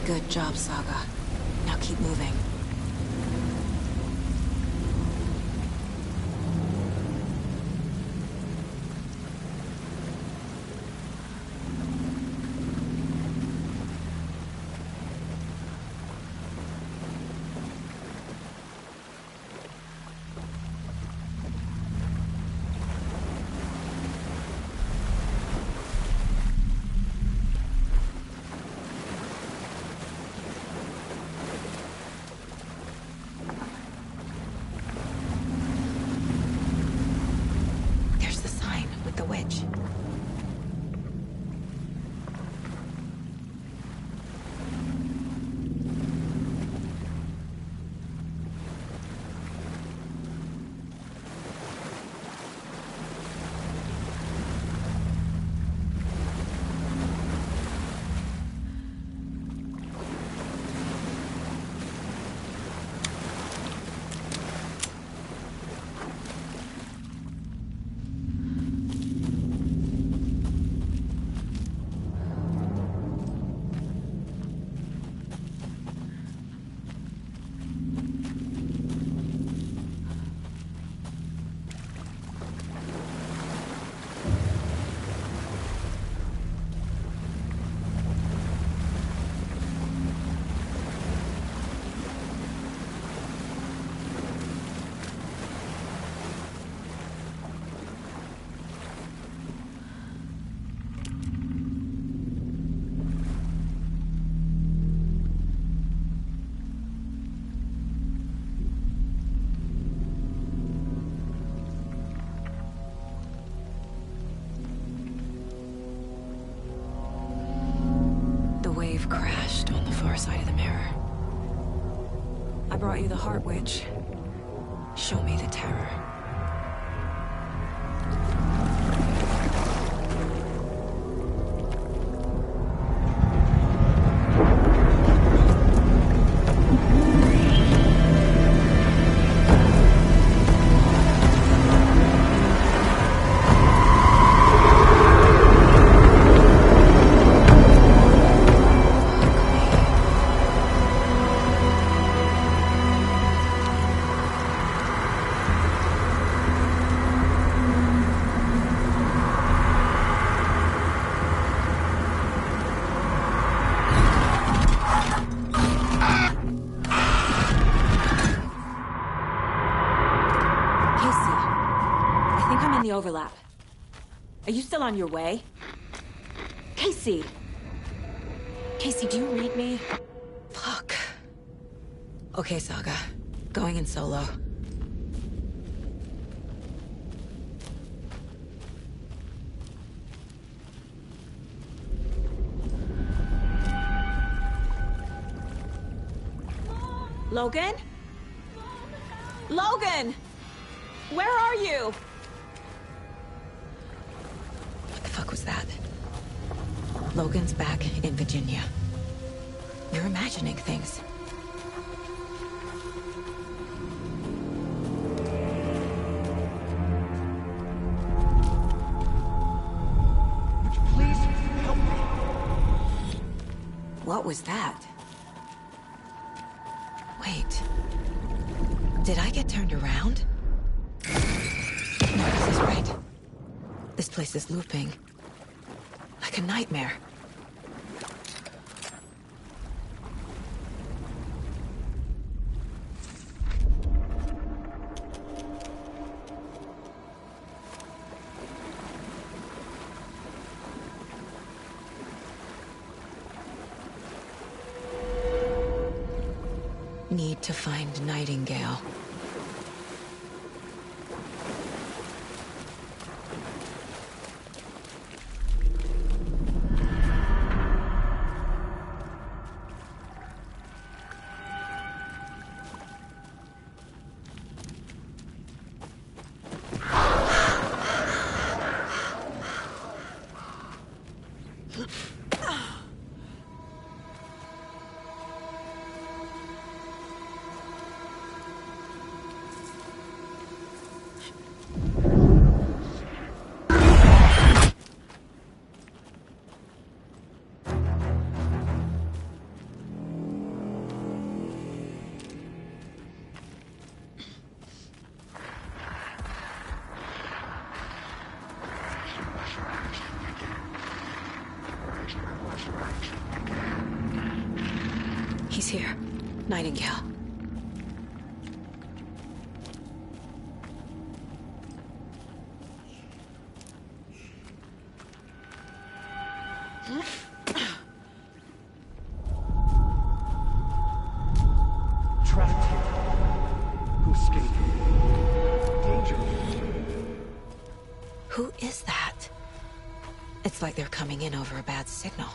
Good job, Saga. Now keep moving. There's the sign with the witch. Wave crashed on the far side of the mirror. I brought you the Heart Witch. Show me the terror. Overlap. Are you still on your way? Casey! Casey, do you read me? Fuck. Okay, Saga. Going in solo. Logan? Logan! Where are you? What the fuck was that? Logan's back in Virginia. You're imagining things. Would you please help me? What was that? Wait. Did I get turned around? No, this is right. This place is looping. Like a nightmare. Need to find Nightingale. He's here. Nightingale. Trapped here. Who escaped? Danger. Who is that? It's like they're coming in over a bad signal.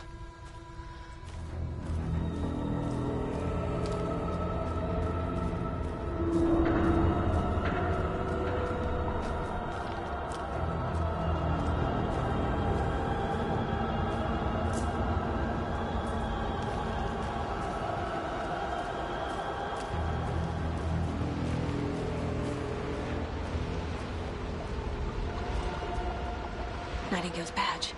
Nightingale's badge.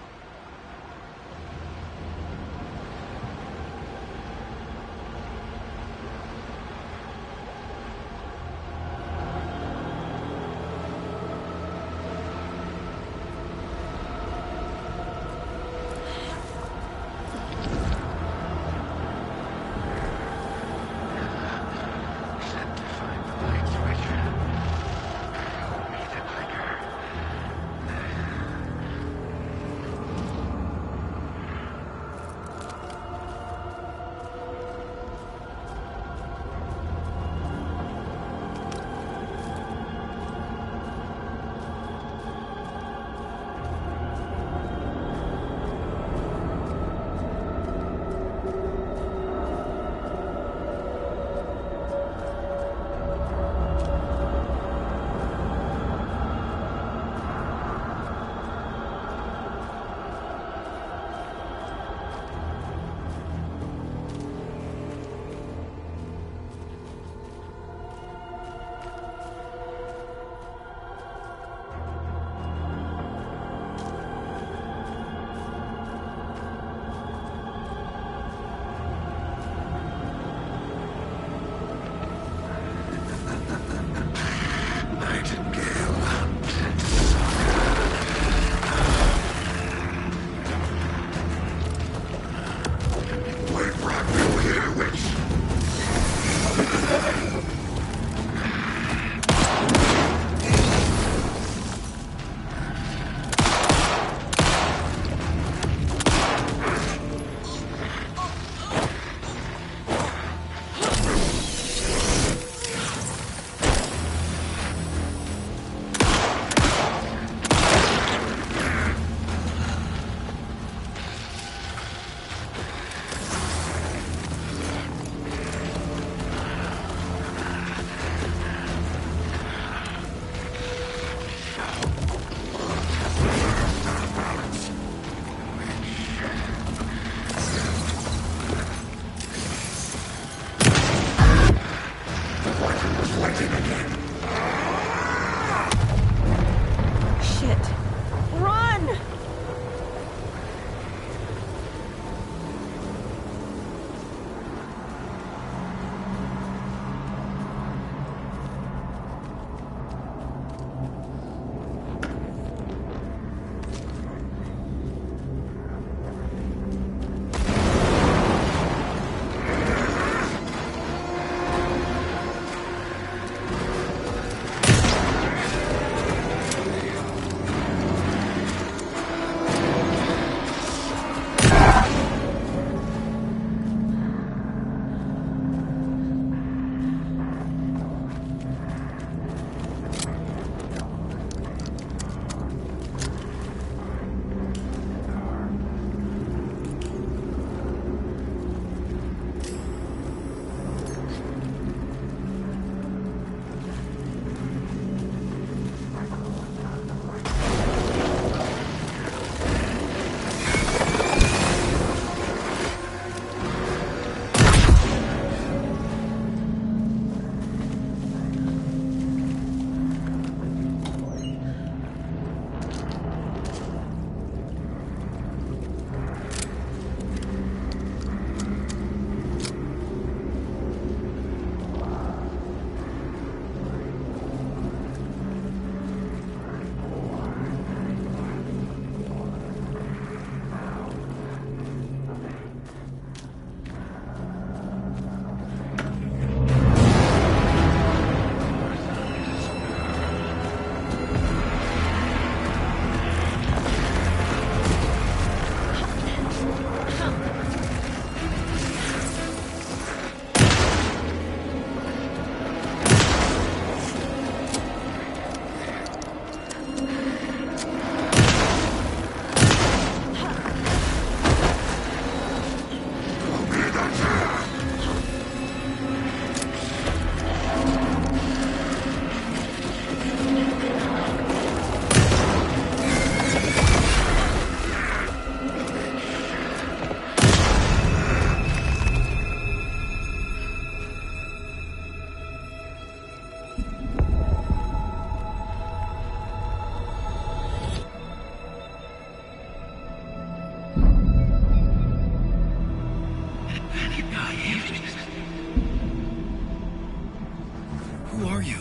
Who are you?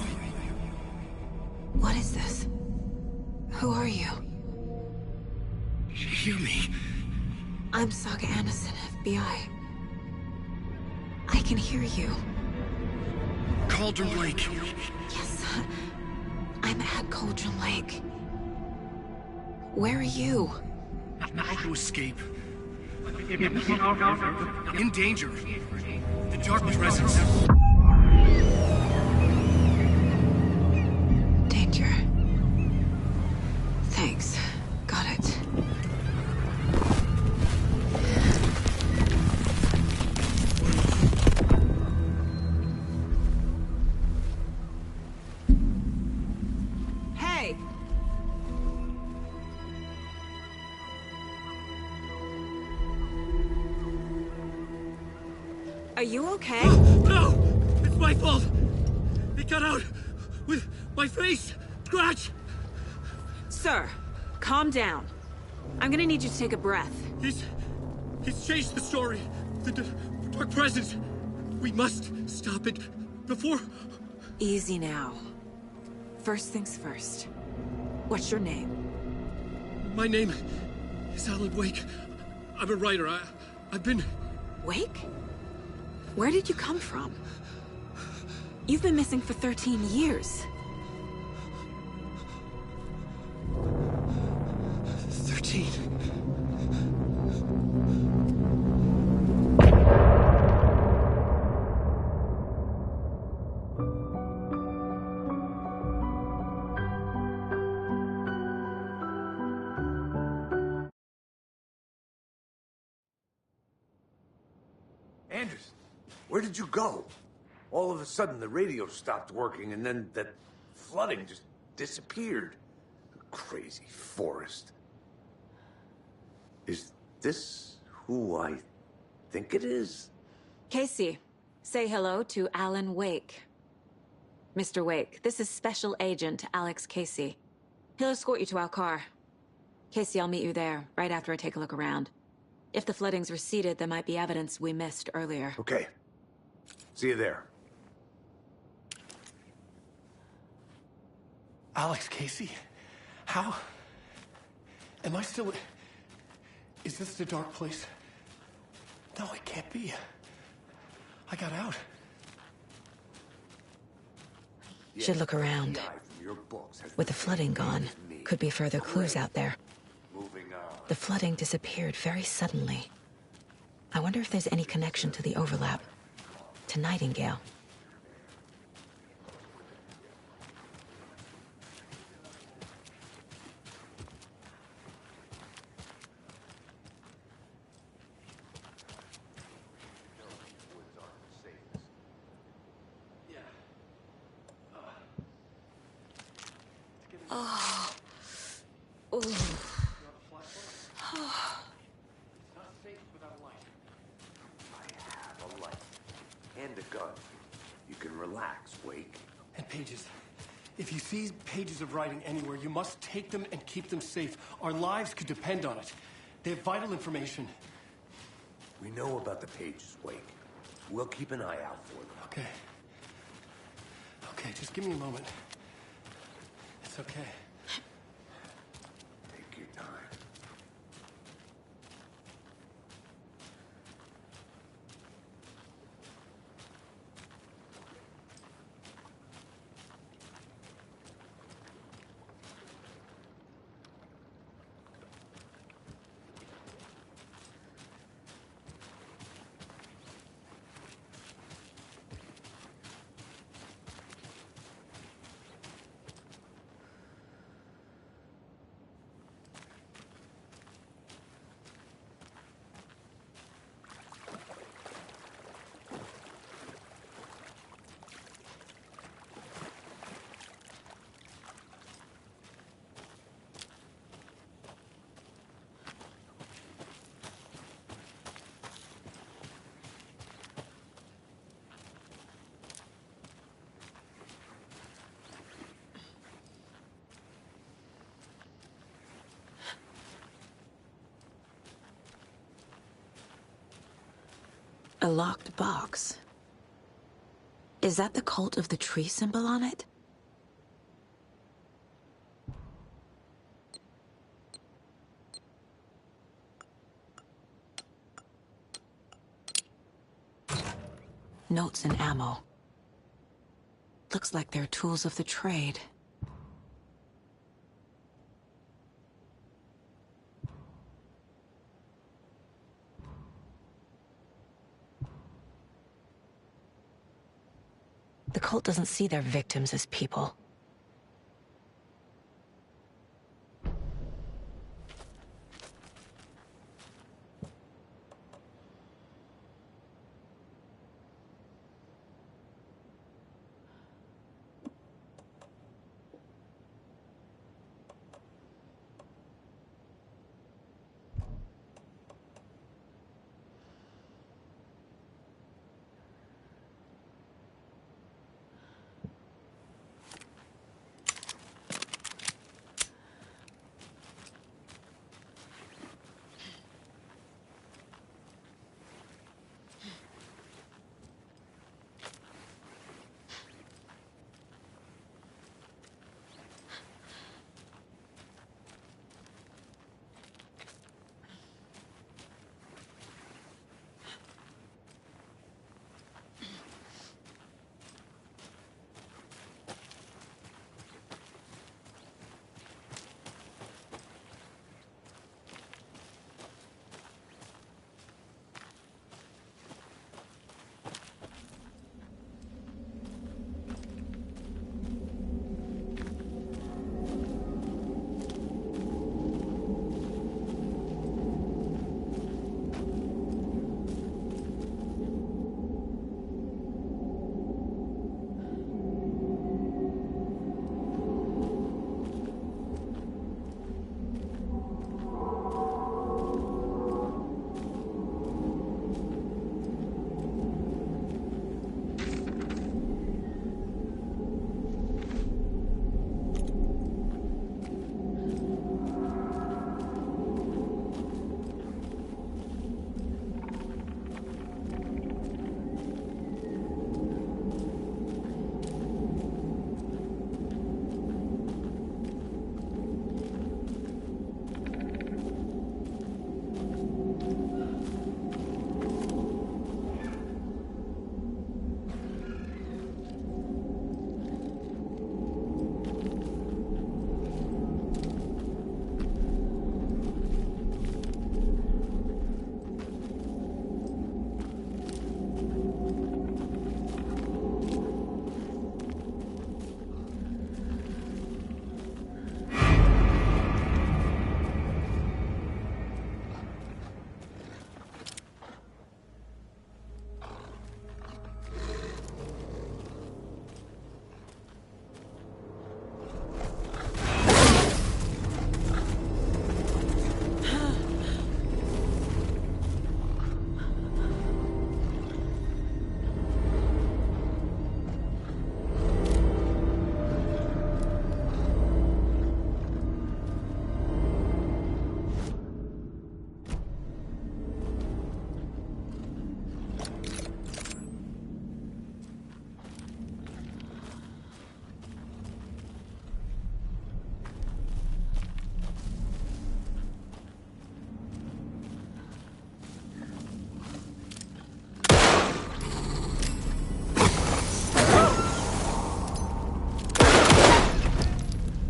What is this? Who are you? Hear me. I'm Saga Anderson, FBI. I can hear you. Cauldron Lake. Yes, I'm at Cauldron Lake. Where are you? How to escape. In danger. The Dark Presence. Danger. Thanks. Got it. Hey! Are you okay? No! It's my fault! It got out with my face! Scratch! Sir, calm down. I'm gonna need you to take a breath. He's changed the story. The Dark Presence. We must stop it before... Easy now. First things first. What's your name? My name is Alan Wake. I'm a writer. I've been... Wake? Where did you come from? You've been missing for 13 years. 13. Anders, where did you go? All of a sudden, the radio stopped working, and then that flooding just disappeared. Crazy forest. Is this who I think it is? Casey, say hello to Alan Wake. Mr. Wake, this is Special Agent Alex Casey. He'll escort you to our car. Casey, I'll meet you there, right after I take a look around. If the flooding's receded, there might be evidence we missed earlier. Okay. See you there. Alex Casey? How? Am I still... Is this the dark place? No, it can't be. I got out. Should look around. With the flooding gone, could be further clues out there. The flooding disappeared very suddenly. I wonder if there's any connection to the overlap. To Nightingale. Oh. Ooh. A light and a gun. You can relax, Wake. And pages. If you see pages of writing anywhere, you must take them and keep them safe. Our lives could depend on it. They have vital information. We know about the pages, Wake. We'll keep an eye out for them. Okay. Okay, just give me a moment. It's okay. Take your time. A locked box. Is that the cult of the tree symbol on it? Notes and ammo. Looks like they're tools of the trade. The cult doesn't see their victims as people.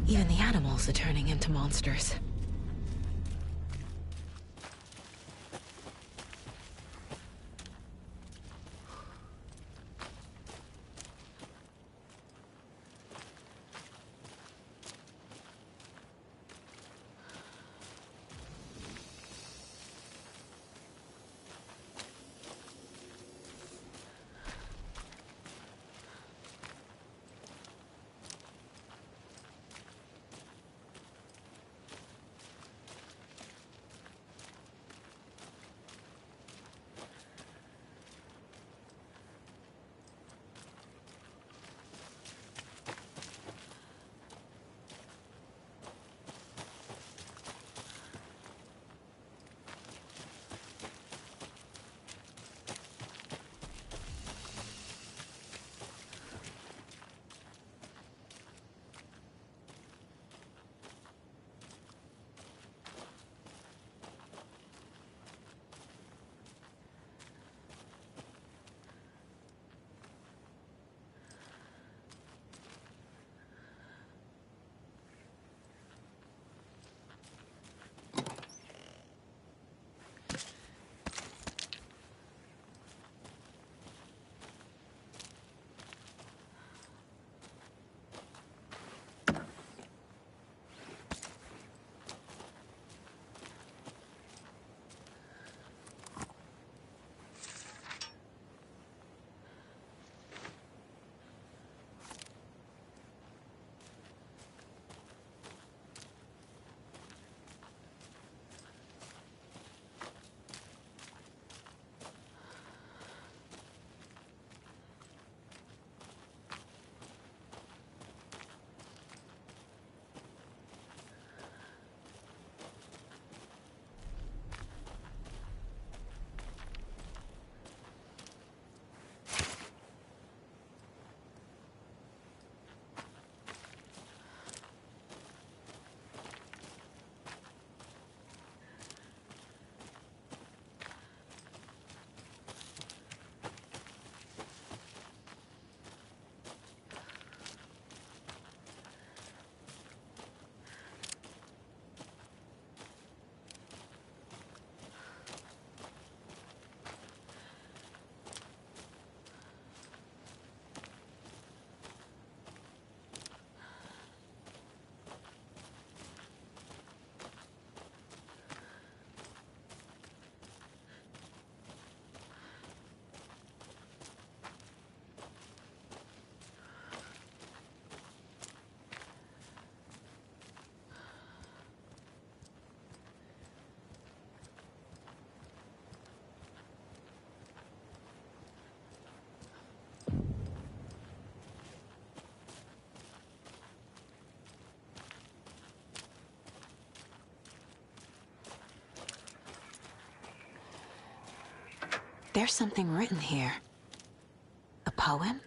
Even the animals are turning into monsters. There's something written here. A poem?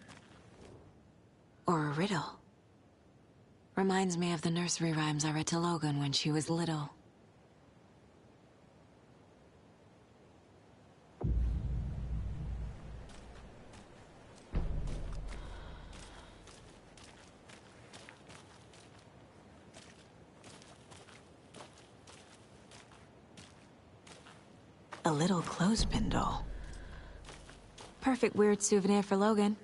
Or a riddle? Reminds me of the nursery rhymes I read to Logan when she was little. A little clothespin doll. Perfect weird souvenir for Logan.